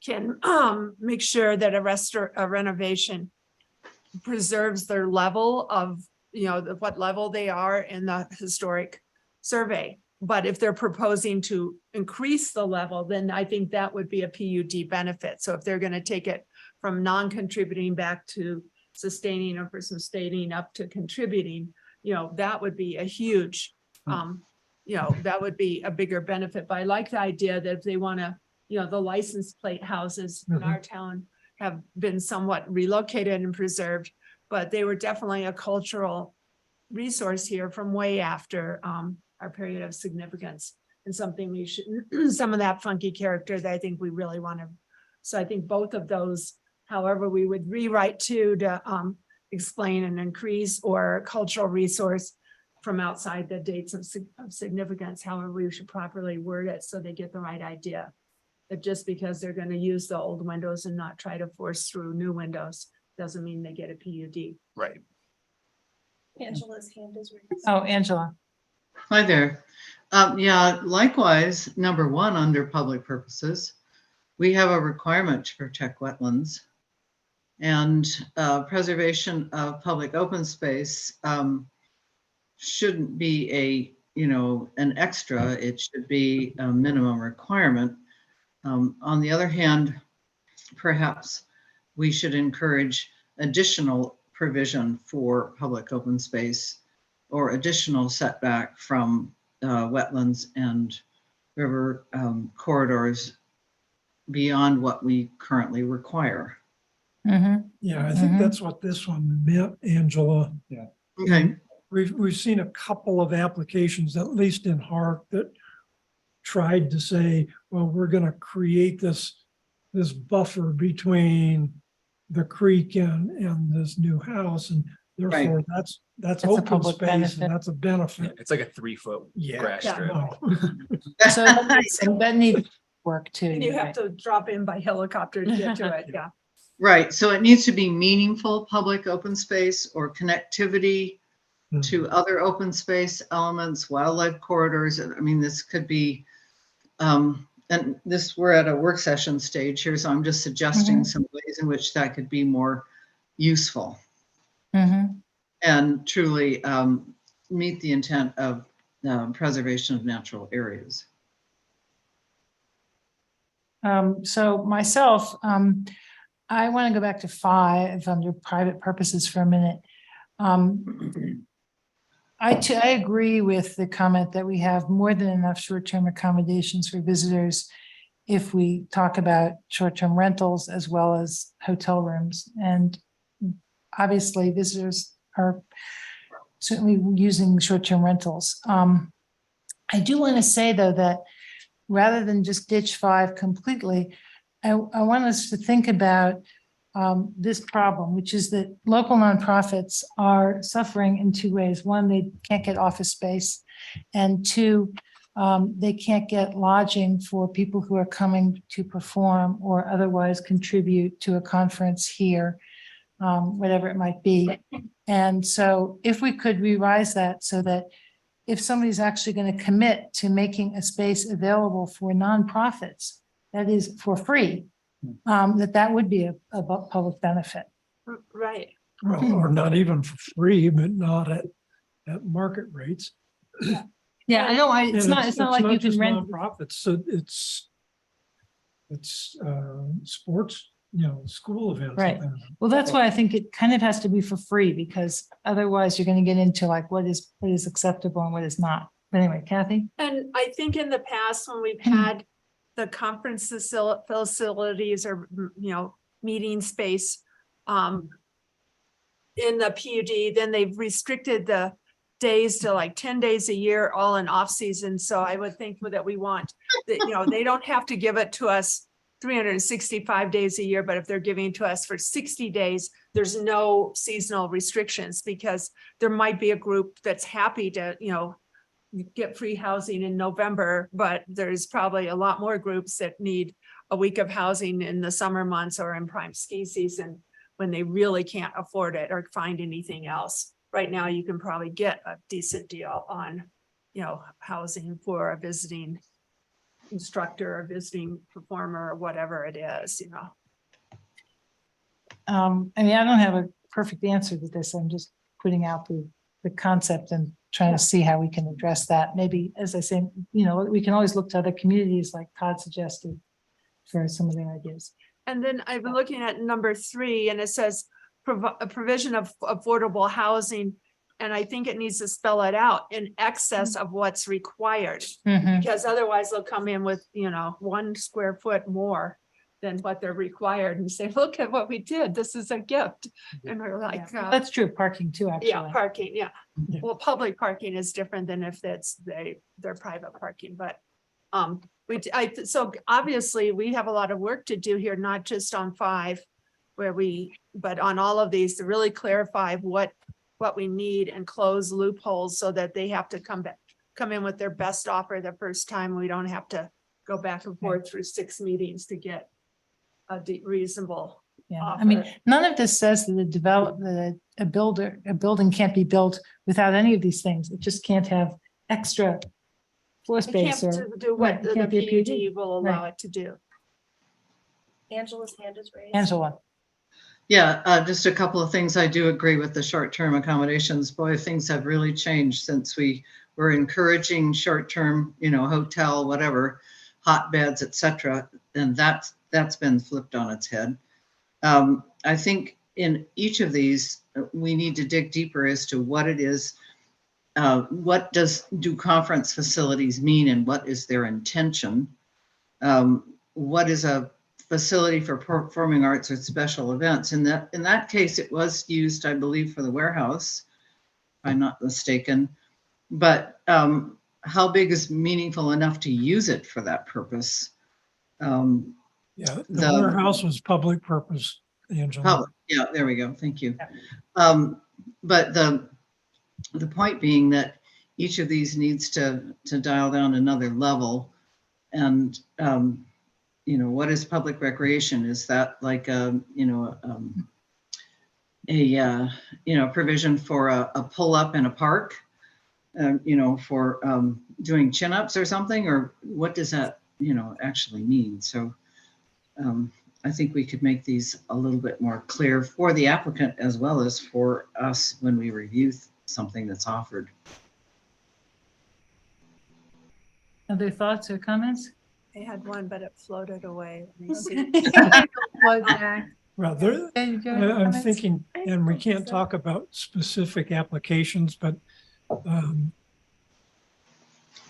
can make sure that a renovation preserves their level of, you know, what level they are in the historic survey. But if they're proposing to increase the level, then I think that would be a PUD benefit. So if they're going to take it from non-contributing back to sustaining, or from sustaining up to contributing, you know, that would be a huge, you know, that would be a bigger benefit. But I like the idea that if they want to, you know, the license plate houses in our town have been somewhat relocated and preserved, but they were definitely a cultural resource here from way after our period of significance, and something we should, some of that funky character that I think we really want to. So I think both of those, however we would rewrite to explain an increase or cultural resource from outside the dates of significance, however we should properly word it so they get the right idea. That just because they're going to use the old windows and not try to force through new windows doesn't mean they get a PUD. Right. Angela's hand is raised. Oh, Angela. Hi there. Yeah, likewise, number 1 under public purposes, we have a requirement to protect wetlands, and preservation of public open space shouldn't be a, you know, an extra. It should be a minimum requirement. On the other hand, perhaps we should encourage additional provision for public open space or additional setback from wetlands and river corridors beyond what we currently require. Mhm. Yeah, I think Mhm. that's what this one meant, Angela. Okay, We've seen a couple of applications, at least in Hart, that tried to say, well, we're gonna create this buffer between the creek and this new house, and therefore that's a open public space benefit. and that's a benefit. It's like a 3-foot Yeah. grass Yeah. strip. No. So that needs work too. And you have to drop in by helicopter to get to it, yeah. right. So it needs to be meaningful public open space or connectivity to other open space elements, wildlife corridors. I mean, this could be, and this, we're at a work session stage here, so I'm just suggesting some ways in which that could be more useful Mhm. and truly meet the intent of preservation of natural areas. So myself, I want to go back to 5 under private purposes for a minute. I agree with the comment that we have more than enough short-term accommodations for visitors if we talk about short-term rentals as well as hotel rooms. And obviously visitors are certainly using short-term rentals. I do want to say though that rather than just ditch 5 completely, I want us to think about this problem, which is that local nonprofits are suffering in 2 ways. One, they can't get office space, and 2, they can't get lodging for people who are coming to perform or otherwise contribute to a conference here, whatever it might be. And so if we could revise that so that if somebody's actually going to commit to making a space available for nonprofits, that is for free, that would be a public benefit. Right. Well, or not even for free, but not at market rates. Yeah, I know, it's And not like you can just rent. nonprofits, so it's sports, school events. Right. Well, that's why I think it kind of has to be for free, because otherwise you're going to get into like what is acceptable and what is not. But anyway, Kathy? And I think in the past, when we've had the conference facilities or, meeting space in the PUD, then they've restricted the days to like 10 days a year, all in off season. So I would think that we want that, they don't have to give it to us 365 days a year, but if they're giving to us for 60 days, there's no seasonal restrictions, because there might be a group that's happy to, get free housing in November, but there's probably a lot more groups that need a week of housing in the summer months or in prime ski season when they really can't afford it or find anything else. Right now, you can probably get a decent deal on, housing for a visiting instructor or visiting performer or whatever it is, I mean, I don't have a perfect answer to this. I'm just putting out the concept and trying to see how we can address that. Maybe, as I say, we can always look to other communities like Todd suggested for some of their ideas. And then I've been looking at number 3, and it says a provision of affordable housing. And I think it needs to spell it out in excess of what's required, because otherwise they'll come in with, 1 square foot more than what they're required and say, look at what we did. This is a gift. And we're like, That's true, parking too, actually. yeah, parking, yeah. Well, public parking is different than if they're private parking, but so obviously we have a lot of work to do here, not just on 5 but on all of these to really clarify what we need and close loopholes so that they have to come in with their best offer the first time. We don't have to go back and forth through 6 meetings to get a reasonable Yeah, offer. I mean, none of this says that a building can't be built without any of these things. It just can't have extra floor It space can't or. do what Right, it the can't be a PUD. PUD will allow it to do. Angela's hand is raised. Angela. Yeah, just a couple of things. I do agree with the short-term accommodations. Boy, things have really changed since we were encouraging short-term, hotel, whatever, hotbeds, et cetera. And that's been flipped on its head. I think in each of these, we need to dig deeper as to what it is. What do conference facilities mean and what is their intention? What is a facility for performing arts or special events? In that case, it was used, I believe, for the warehouse, if I'm not mistaken. But how big is meaningful enough to use it for that purpose? Yeah, the warehouse was public purpose, Angela. Yeah, there we go. Thank you. But the point being that each of these needs to dial down another level. And what is public recreation? Is that like a provision for a pull up in a park? For doing chin-ups or something, or what does that actually mean? So I think we could make these a little bit more clear for the applicant as well as for us when we review something that's offered. Other thoughts or comments? I had one, but it floated away. Let me see. Well, I'm thinking, and we can't talk about specific applications, but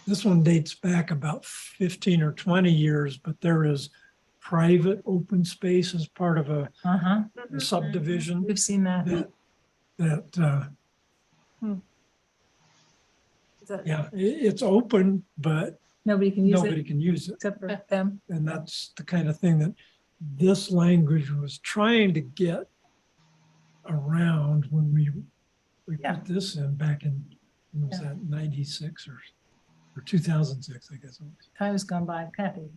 this one dates back about 15 or 20 years, but there is private open space as part of a subdivision. We've seen that. Yeah, it's open, but Nobody can use nobody it can use it. except for them. And that's the kind of thing that this language was trying to get around when we put this in back in, was that 96 or 2006, I guess. Time has gone by.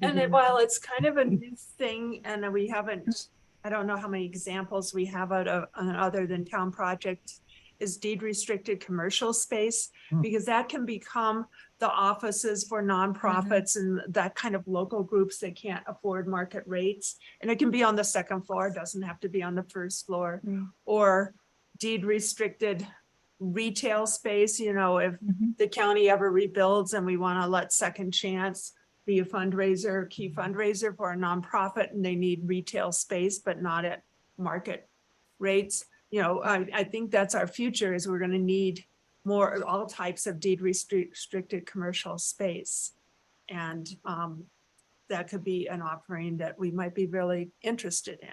And while it's kind of a new thing, and we haven't, I don't know how many examples we have out of other than town project, is deed restricted commercial space, because that can become the offices for nonprofits and that kind of local groups that can't afford market rates. And it can be on the second floor, it doesn't have to be on the first floor, or deed restricted retail space. If the county ever rebuilds and we want to let Second Chance be a fundraiser, key fundraiser for a nonprofit, and they need retail space, but not at market rates. I think that's our future, is we're going to need all types of deed restricted commercial space. And that could be an offering that we might be really interested in.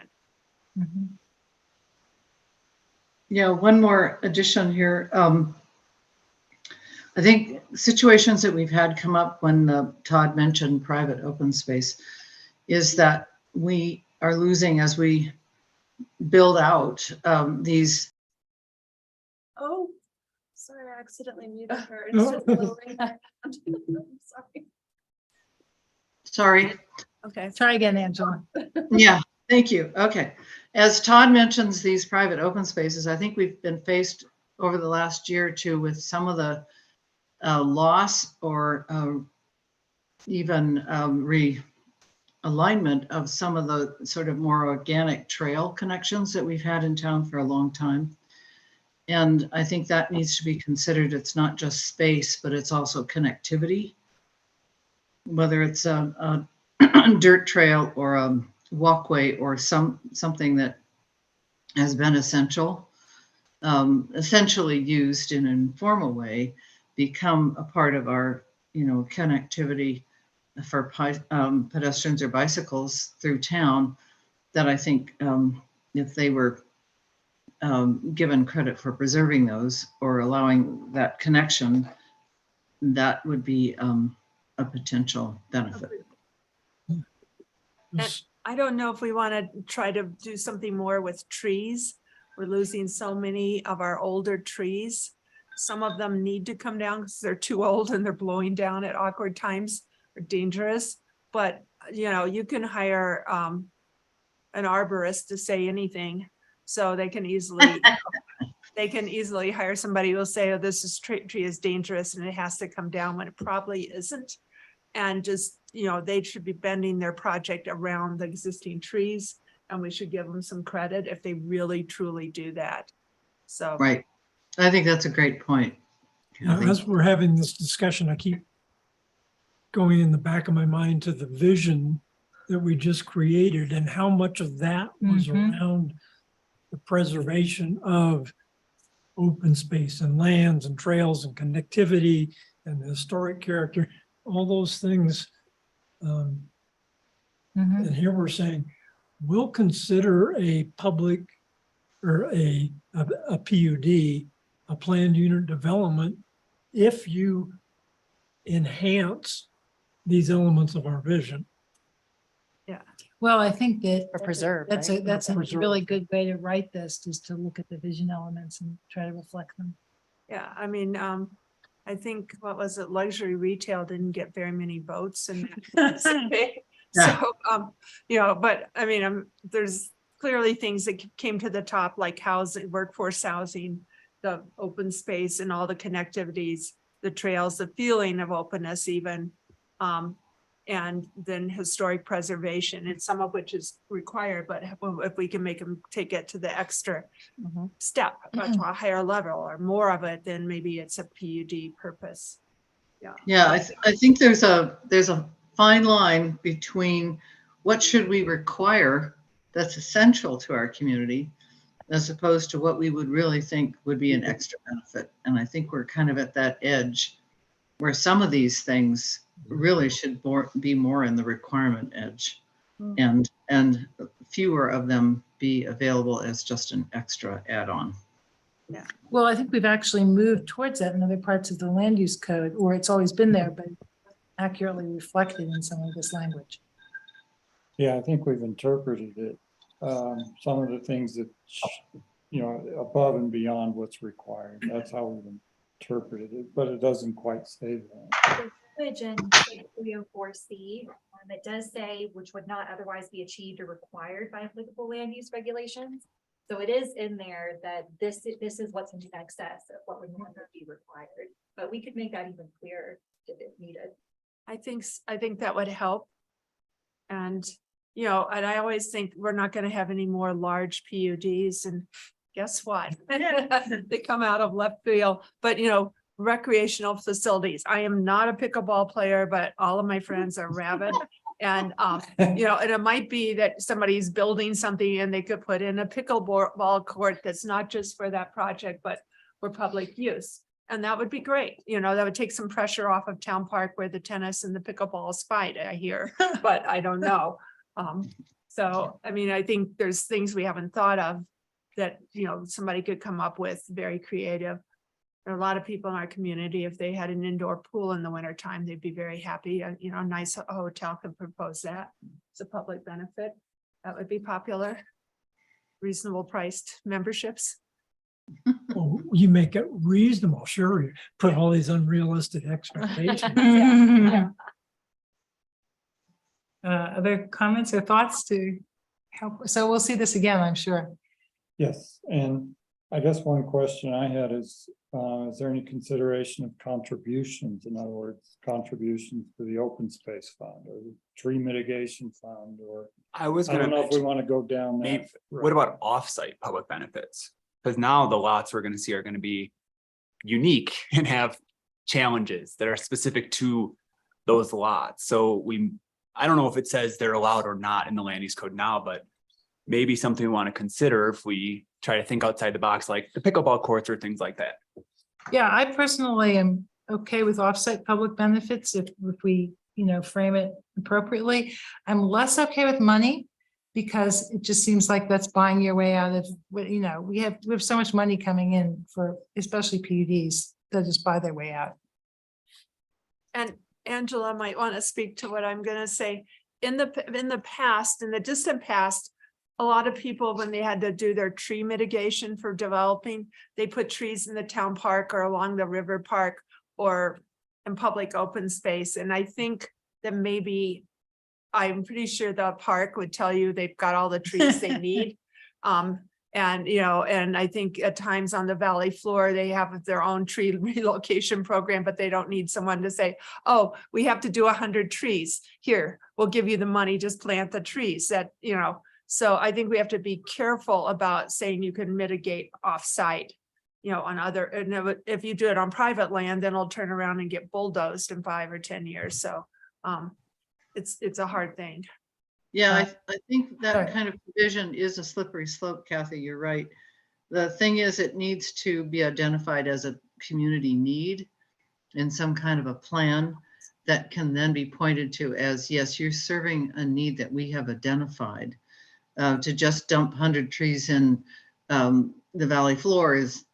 Yeah, one more addition here. I think situations that we've had come up when Todd mentioned private open space is that we are losing as we build out these. Oh, sorry, I accidentally muted her. Instead of lowering that. Sorry. Okay, try again, Angela. Yeah, thank you. Okay. As Todd mentions these private open spaces, I think we've been faced over the last year or two with some of the loss or even realignment of some of the sort of more organic trail connections that we've had in town for a long time. And I think that needs to be considered. It's not just space, but it's also connectivity. Whether it's a dirt trail or a walkway or something that has been essentially used in an informal way, become a part of our connectivity for pedestrians or bicycles through town, that I think if they were given credit for preserving those or allowing that connection, that would be a potential benefit. And I don't know if we want to try to do something more with trees. We're losing so many of our older trees. Some of them need to come down because they're too old and they're blowing down at awkward times, or dangerous. But you can hire an arborist to say anything, so they can easily hire somebody who will say, oh, this tree is dangerous and it has to come down, when it probably isn't. And just, they should be bending their project around the existing trees, and we should give them some credit if they really truly do that. So right. I think that's a great point. As we're having this discussion, I keep going in the back of my mind to the vision that we just created and how much of that was around the preservation of open space and lands and trails and connectivity and the historic character, all those things. Mhm. And here we're saying, we'll consider a public or a PUD, a planned unit development, if you enhance these elements of our vision. Well, I think that Or preserve, that's right? a Preserve. really good way to write this, is to look at the vision elements and try to reflect them. Yeah, I mean, I think, what was it, luxury retail didn't get very many votes and so, you know, but I mean, there's clearly things that came to the top, like housing, workforce housing, the open space and all the connectivities, the trails, the feeling of openness even. And then historic preservation, and some of which is required, but if we can make them take it to the extra step, to a higher level or more of it, then maybe it's a PUD purpose. Yeah, I think there's a fine line between what should we require that's essential to our community, as opposed to what we would really think would be an extra benefit. And I think we're kind of at that edge where some of these things really should be more in the requirement edge, and fewer of them be available as just an extra add-on. Well, I think we've actually moved towards that in other parts of the land use code, or it's always been there, but accurately reflected in some of this language. Yeah, I think we've interpreted it. Some of the things that, you know, above and beyond what's required. That's how we've interpreted it, but it doesn't quite say that. Language in 304C, it does say which would not otherwise be achieved or required by applicable land use regulations. So it is in there that this is what's in excess of what would normally be required, but we could make that even clearer if it needed. I think that would help. And, you know, and I always think we're not going to have any more large PUDs, and guess what? They come out of left field, but you know, recreational facilities. I am not a pickleball player, but all of my friends are rabid. And, you know, and it might be that somebody's building something and they could put in a pickleball court that's not just for that project, but for public use. And that would be great. You know, that would take some pressure off of Town Park where the tennis and the pickleballs fight, I hear, but I don't know. So, I mean, I think there's things we haven't thought of that, you know, somebody could come up with, very creative. There are a lot of people in our community, if they had an indoor pool in the wintertime, they'd be very happy. You know, a nice hotel could propose that. It's a public benefit. That would be popular. Reasonable priced memberships. Well, you make it reasonable, sure, you put all these unrealistic expectations. Other comments or thoughts to help? So we'll see this again, I'm sure. Yes, and I guess one question I had is there any consideration of contributions? In other words, contributions to the open space fund or the tree mitigation fund, or I don't know if we want to go down that. maybe, what about offsite public benefits? Because now the lots we're going to see are going to be unique and have challenges that are specific to those lots. So I don't know if it says they're allowed or not in the land use code now, but maybe something we want to consider if we try to think outside the box, like the pickleball courts or things like that. Yeah, I personally am okay with offsite public benefits if we, you know, frame it appropriately. I'm less okay with money because it just seems like that's buying your way out of, you know, we have so much money coming in for especially PUDs. They'll just buy their way out. And Angela might want to speak to what I'm going to say. In the past, in the distant past, a lot of people, when they had to do their tree mitigation for developing, they put trees in the town park or along the river park or in public open space. And I think that maybe, I'm pretty sure the park would tell you they've got all the trees they need. And, you know, and I think at times on the valley floor, they have their own tree relocation program, but they don't need someone to say, oh, we have to do 100 trees. Here, we'll give you the money, just plant the trees that, you know. So I think we have to be careful about saying you can mitigate offsite, you know, on other, and if you do it on private land, then it'll turn around and get bulldozed in 5 or 10 years. So it's a hard thing. Yeah, Uh, I think that sorry. kind of provision is a slippery slope, Kathy, you're right. The thing is, it needs to be identified as a community need in some kind of a plan that can then be pointed to as, yes, you're serving a need that we have identified. To just dump 100 trees in the valley floor is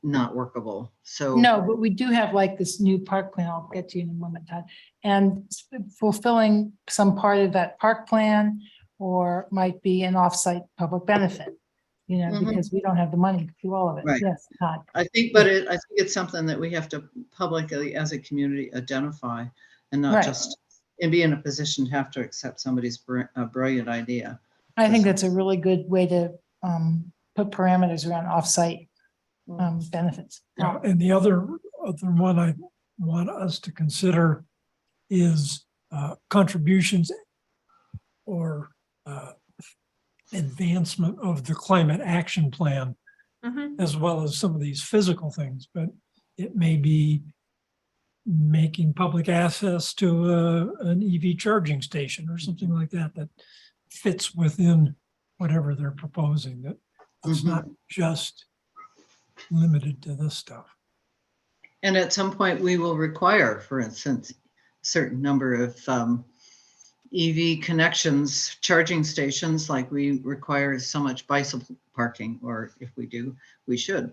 not workable. So No, but we do have like this new park plan. I'll get to you in a moment, Todd. And fulfilling some part of that park plan or might be an offsite public benefit, you know, Mhm. because we don't have the money to do all of it. Right. Yes, Todd. I think, but I think it's something that we have to publicly as a community identify and not Right. just and be in a position to have to accept somebody's brilliant idea. I think that's a really good way to put parameters around offsite benefits. Yeah, and the other one I want us to consider is contributions or advancement of the climate action plan, as well as some of these physical things, but it may be making public access to an EV charging station or something like that, that fits within whatever they're proposing, that it's not just limited to this stuff. And at some point we will require, for instance, a certain number of EV connections, charging stations, like we require so much bicycle parking, or if we do, we should.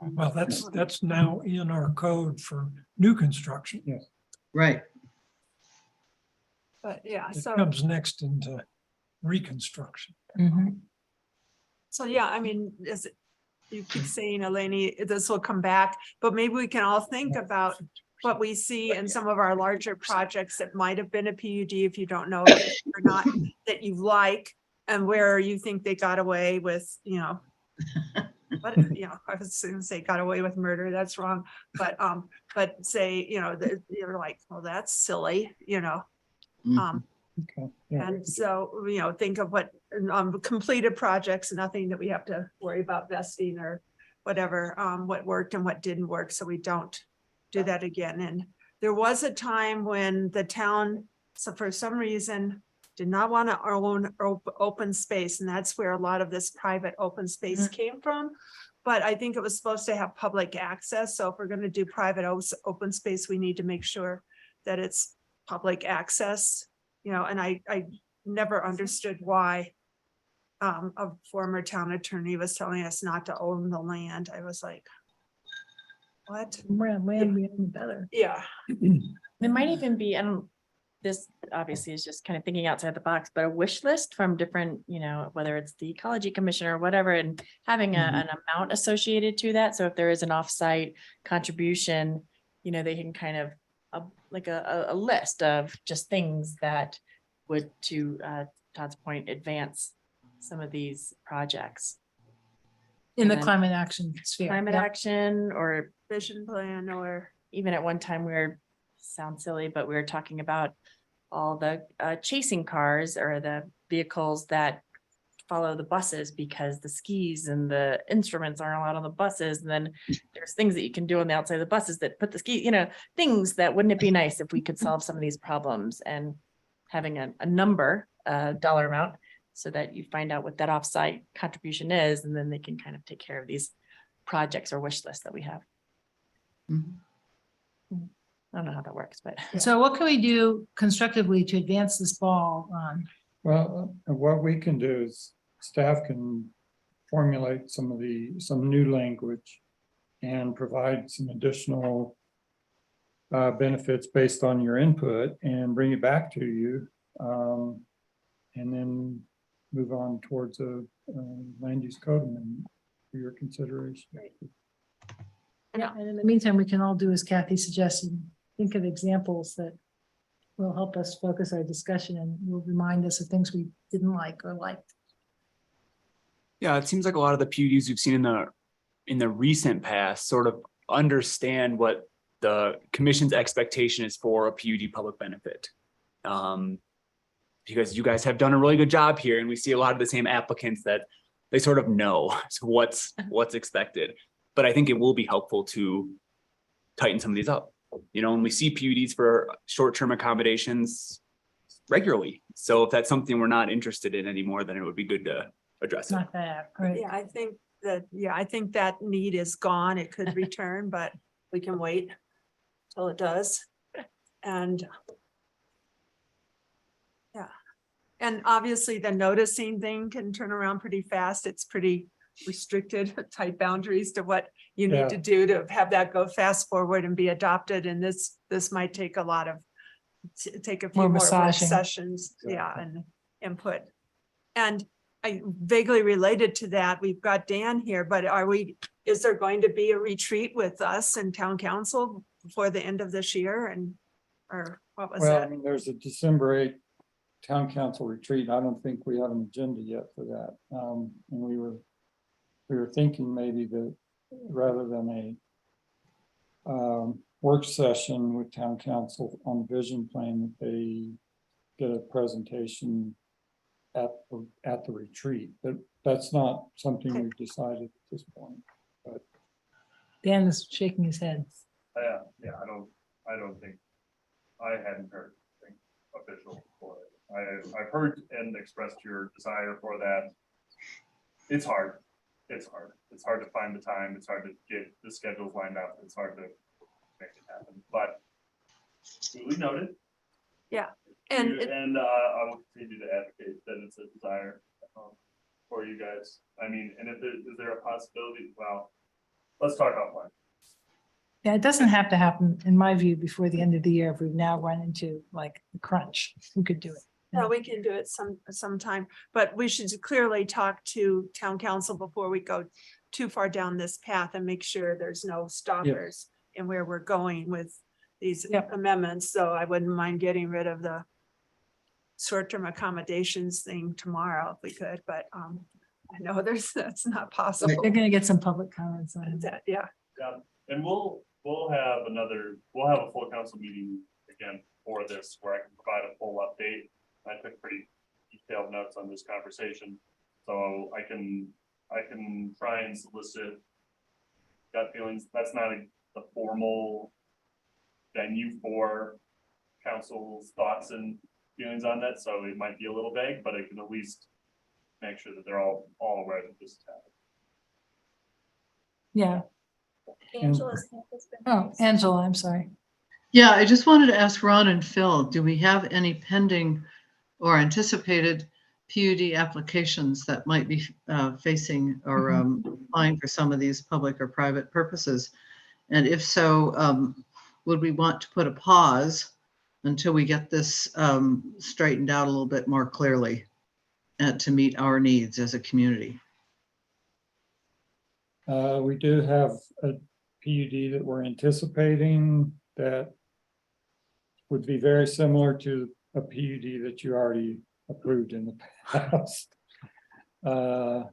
Well, that's now in our code for new construction. Yes. Right. But yeah, It so, comes next into reconstruction. so yeah, I mean, you keep saying, Eleni, this will come back, but maybe we can all think about what we see in some of our larger projects that might have been a PUD, if you don't know it or not, that you like, and where you think they got away with, you know, but, you know, I was gonna say got away with murder, that's wrong, but say, you know, that you're like, well, that's silly, you know. Okay. Yeah. And so, you know, think of what completed projects, nothing that we have to worry about vesting or whatever, what worked and what didn't work, so we don't do that again. And there was a time when the town, so for some reason, did not want to own open space, and that's where a lot of this private open space came from. But I think it was supposed to have public access, so if we're going to do private open space, we need to make sure that it's public access. You know, and I never understood why a former town attorney was telling us not to own the land. I was like, what? Land, we own better. Yeah. It might even be, and this obviously is just kind of thinking outside the box, but a wish list from different, you know, whether it's the ecology commission or whatever, and having an amount associated to that. So if there is an offsite contribution, you know, they can kind of like a list of just things that would, to Todd's point, advance some of these projects. In the And then climate action sphere. climate Yep. action, or Vision plan, or even at one time we were, sounds silly, but we were talking about all the chasing cars or the vehicles that follow the buses, because the skis and the instruments aren't allowed on the buses. And then there's things that you can do on the outside of the buses that put the ski, you know, things that, wouldn't it be nice if we could solve some of these problems, and having a number, dollar amount, so that you find out what that offsite contribution is, and then they can kind of take care of these projects or wish lists that we have. I don't know how that works, but. So what can we do constructively to advance this ball on? Well, what we can do is staff can formulate some new language and provide some additional benefits based on your input and bring it back to you. And then move on towards a land use code amendment for your consideration. Yeah, and in the meantime, we can all do as Kathy suggested, think of examples that will help us focus our discussion and will remind us of things we didn't like or liked. Yeah, it seems like a lot of the PUDs we've seen in the recent past sort of understand what the commission's expectation is for a PUD public benefit. Because you guys have done a really good job here, and we see a lot of the same applicants that they sort of know what's expected. But I think it will be helpful to tighten some of these up. You know, when we see PUDs for short-term accommodations, regularly. So if that's something we're not interested in anymore, then it would be good to address it. Not that, right? Yeah, I think that need is gone. It could return, but we can wait till it does. And yeah, and obviously the noticing thing can turn around pretty fast. It's pretty restricted, tight boundaries to what you Yeah. need to do to have that go fast forward and be adopted. And this might take a lot of, take a few More more work massaging. sessions, yeah, and input. And I vaguely related to that, we've got Dan here, but is there going to be a retreat with us and town council before the end of this year? And, or what was Well, I that? mean, there's a December 8th town council retreat. I don't think we have an agenda yet for that. And we were thinking maybe that rather than a work session with town council on the vision plan, that they get a presentation at the retreat, but that's not something we've decided at this point. But Dan is shaking his head. Yeah, I don't think, I hadn't heard anything official for it. I've heard and expressed your desire for that. It's hard. It's hard to find the time. It's hard to get the schedules lined up. It's hard to make it happen, but we noted. Yeah. And I will continue to advocate that it's a desire for you guys. I mean, and is there a possibility? Well, let's talk offline. Yeah, it doesn't have to happen, in my view, before the end of the year if we've now run into like the crunch. Who could do it? No, we can do it sometime, but we should clearly talk to town council before we go too far down this path and make sure there's no stoppers in where we're going with these amendments. So I wouldn't mind getting rid of the short-term accommodations thing tomorrow if we could, but I know that's not possible. They're gonna get some public comments on it. That, yeah. Yeah, and we'll have a full council meeting again for this where I can provide a full update. I took pretty detailed notes on this conversation, so I can try and solicit gut feelings. That's not the formal venue for council's thoughts and feelings on that, so it might be a little vague, but I can at least make sure that they're all aware that this is happening. Yeah. Angela's hand has been Oh, raised. Angela, I'm sorry. Yeah, I just wanted to ask Ron and Phil, do we have any pending or anticipated PUD applications that might be facing or applying for some of these public or private purposes? And if so, would we want to put a pause until we get this straightened out a little bit more clearly to meet our needs as a community? we do have a PUD that we're anticipating that would be very similar to a PUD that you already approved in the past. Other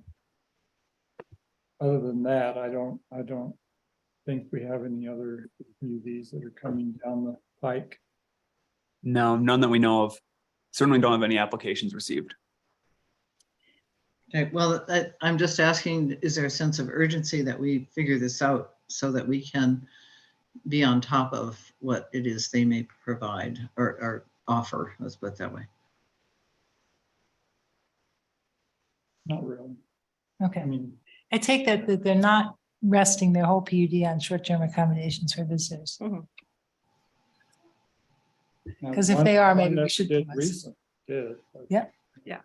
than that, I don't think we have any other PUDs that are coming down the pike. No, none that we know of. Certainly don't have any applications received. Okay, well, I'm just asking, is there a sense of urgency that we figure this out so that we can be on top of what it is they may provide or offer, let's put it that way? Not really. Okay. I mean, I take that they're not resting their whole PUD on short-term accommodations for visitors. now, 'Cause if one- they are, one maybe we that should did do this. recent did, but Yep. Yeah.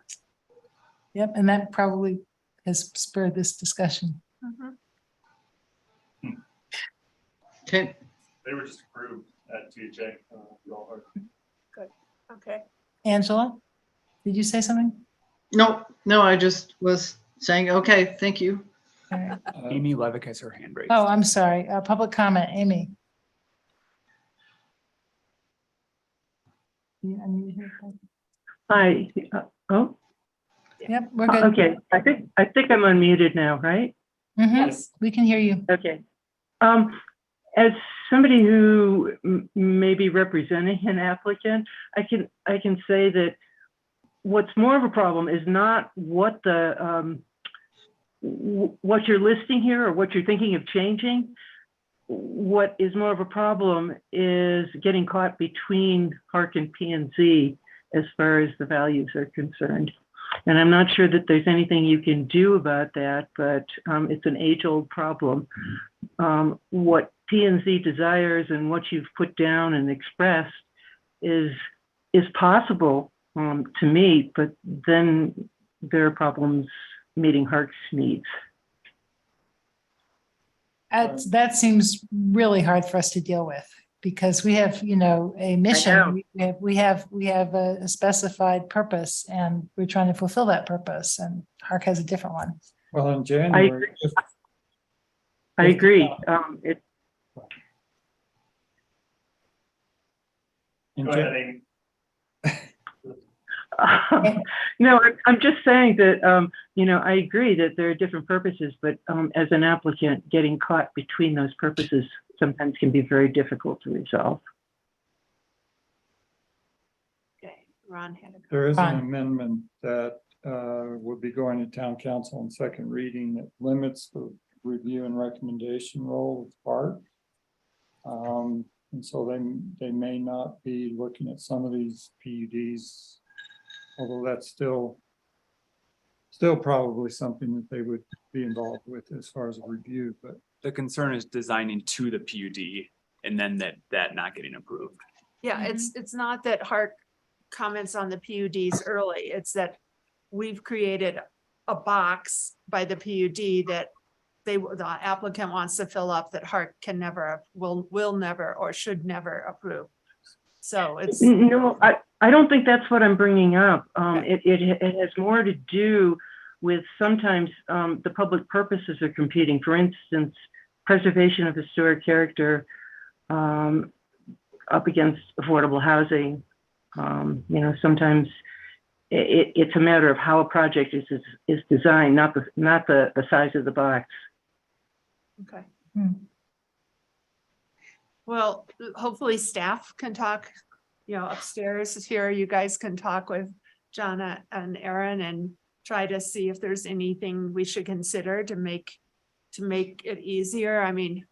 Yep, and that probably has spurred this discussion. Mhm. Okay, They were just approved at THA. You all heard. Okay. Angela, did you say something? no, I just was saying, okay, thank you. All right. Amy Levick has her hand raised. Oh, I'm sorry. Public comment, Amy. You unmute her. Hi, oh, Yep, we're good. okay, I think I'm unmuted now, right? Mhm, we can hear you. Okay. As somebody who may be representing an applicant, I can say that what's more of a problem is not what what you're listing here or what you're thinking of changing. What is more of a problem is getting caught between Park and P&Z as far as the values are concerned. And I'm not sure that there's anything you can do about that, but it's an age-old problem. What P&Z desires and what you've put down and expressed is possible to meet, but then there are problems meeting HARC's needs. That seems really hard for us to deal with because we have, you know, a mission. We have a specified purpose and we're trying to fulfill that purpose, and HARC has a different one. Well, in January. I agree. in Go Jan- ahead, Amy. No, I'm just saying that, you know, I agree that there are different purposes, but as an applicant, getting caught between those purposes sometimes can be very difficult to resolve. Okay, Ron had a. There is an Fine. amendment that will be going to town council on second reading that limits the review and recommendation role of PARC. And so they may not be looking at some of these PUDs, although that's still probably something that they would be involved with as far as a review, but The concern is designing to the PUD and then that not getting approved. Yeah, it's not that HARC comments on the PUDs early, it's that we've created a box by the PUD that the applicant wants to fill up that HARC can never, will never, or should never approve. So it's. No, I don't think that's what I'm bringing up. It has more to do with sometimes the public purposes are competing. For instance, preservation of historic character up against affordable housing. You know, sometimes it's a matter of how a project is designed, not the size of the box. Okay. Hmm. Well, hopefully staff can talk, you know, upstairs here, you guys can talk with Jonna and Aaron and try to see if there's anything we should consider to make it easier. I mean,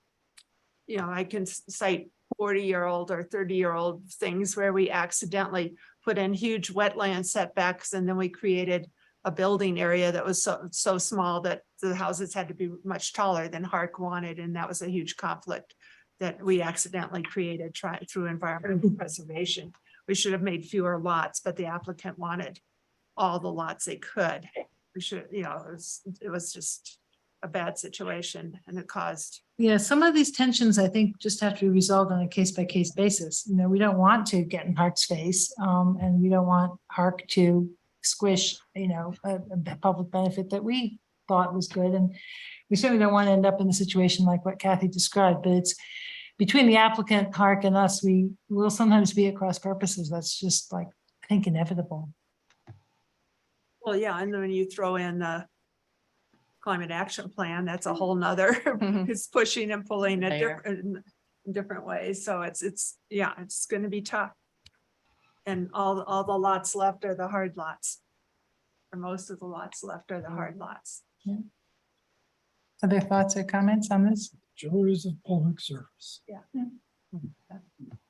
you know, I can cite 40-year-old or 30-year-old things where we accidentally put in huge wetland setbacks and then we created a building area that was so small that the houses had to be much taller than HARC wanted, and that was a huge conflict that we accidentally created through environmental preservation. We should have made fewer lots, but the applicant wanted all the lots they could. We should, you know, it was just a bad situation and it caused. Yeah, some of these tensions, I think, just have to be resolved on a case-by-case basis. You know, we don't want to get in HARC's face, and we don't want HARC to squish, you know, a public benefit that we thought was good. And we certainly don't want to end up in a situation like what Kathy described, but it's between the applicant, HARC, and us, we will sometimes be at cross purposes. That's just like, I think, inevitable. Well, yeah, and then when you throw in the climate action plan, that's a whole nother, it's pushing and pulling in different ways. So it's yeah, it's gonna be tough. And all the lots left are the hard lots. Or most of the lots left are the hard lots. Other thoughts or comments on this? Joys of public service. Yeah.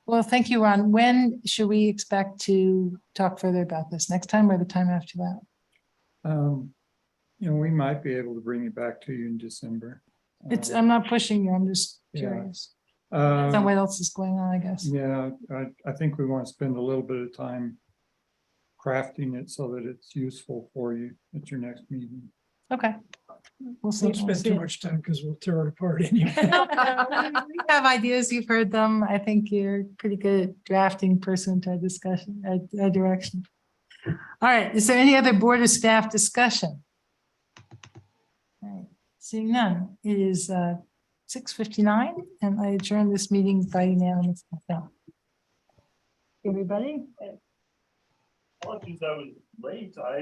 Well, thank you, Ron. When should we expect to talk further about this? Next time or the time after that? you know, we might be able to bring it back to you in December. I'm not pushing you. I'm just Yeah. curious. Depends on Um, what else is going on, I guess. Yeah, I think we want to spend a little bit of time crafting it so that it's useful for you at your next meeting. Okay. We'll see. Don't spend too much time because we'll tear it apart anyway. We have ideas. You've heard them. I think you're a pretty good drafting person to a discussion, a direction. All right. Is there any other board or staff discussion? All right. Seeing none, it is 6:59 and I adjourn this meeting by unanimous consent. Everybody? Apologies, I was late.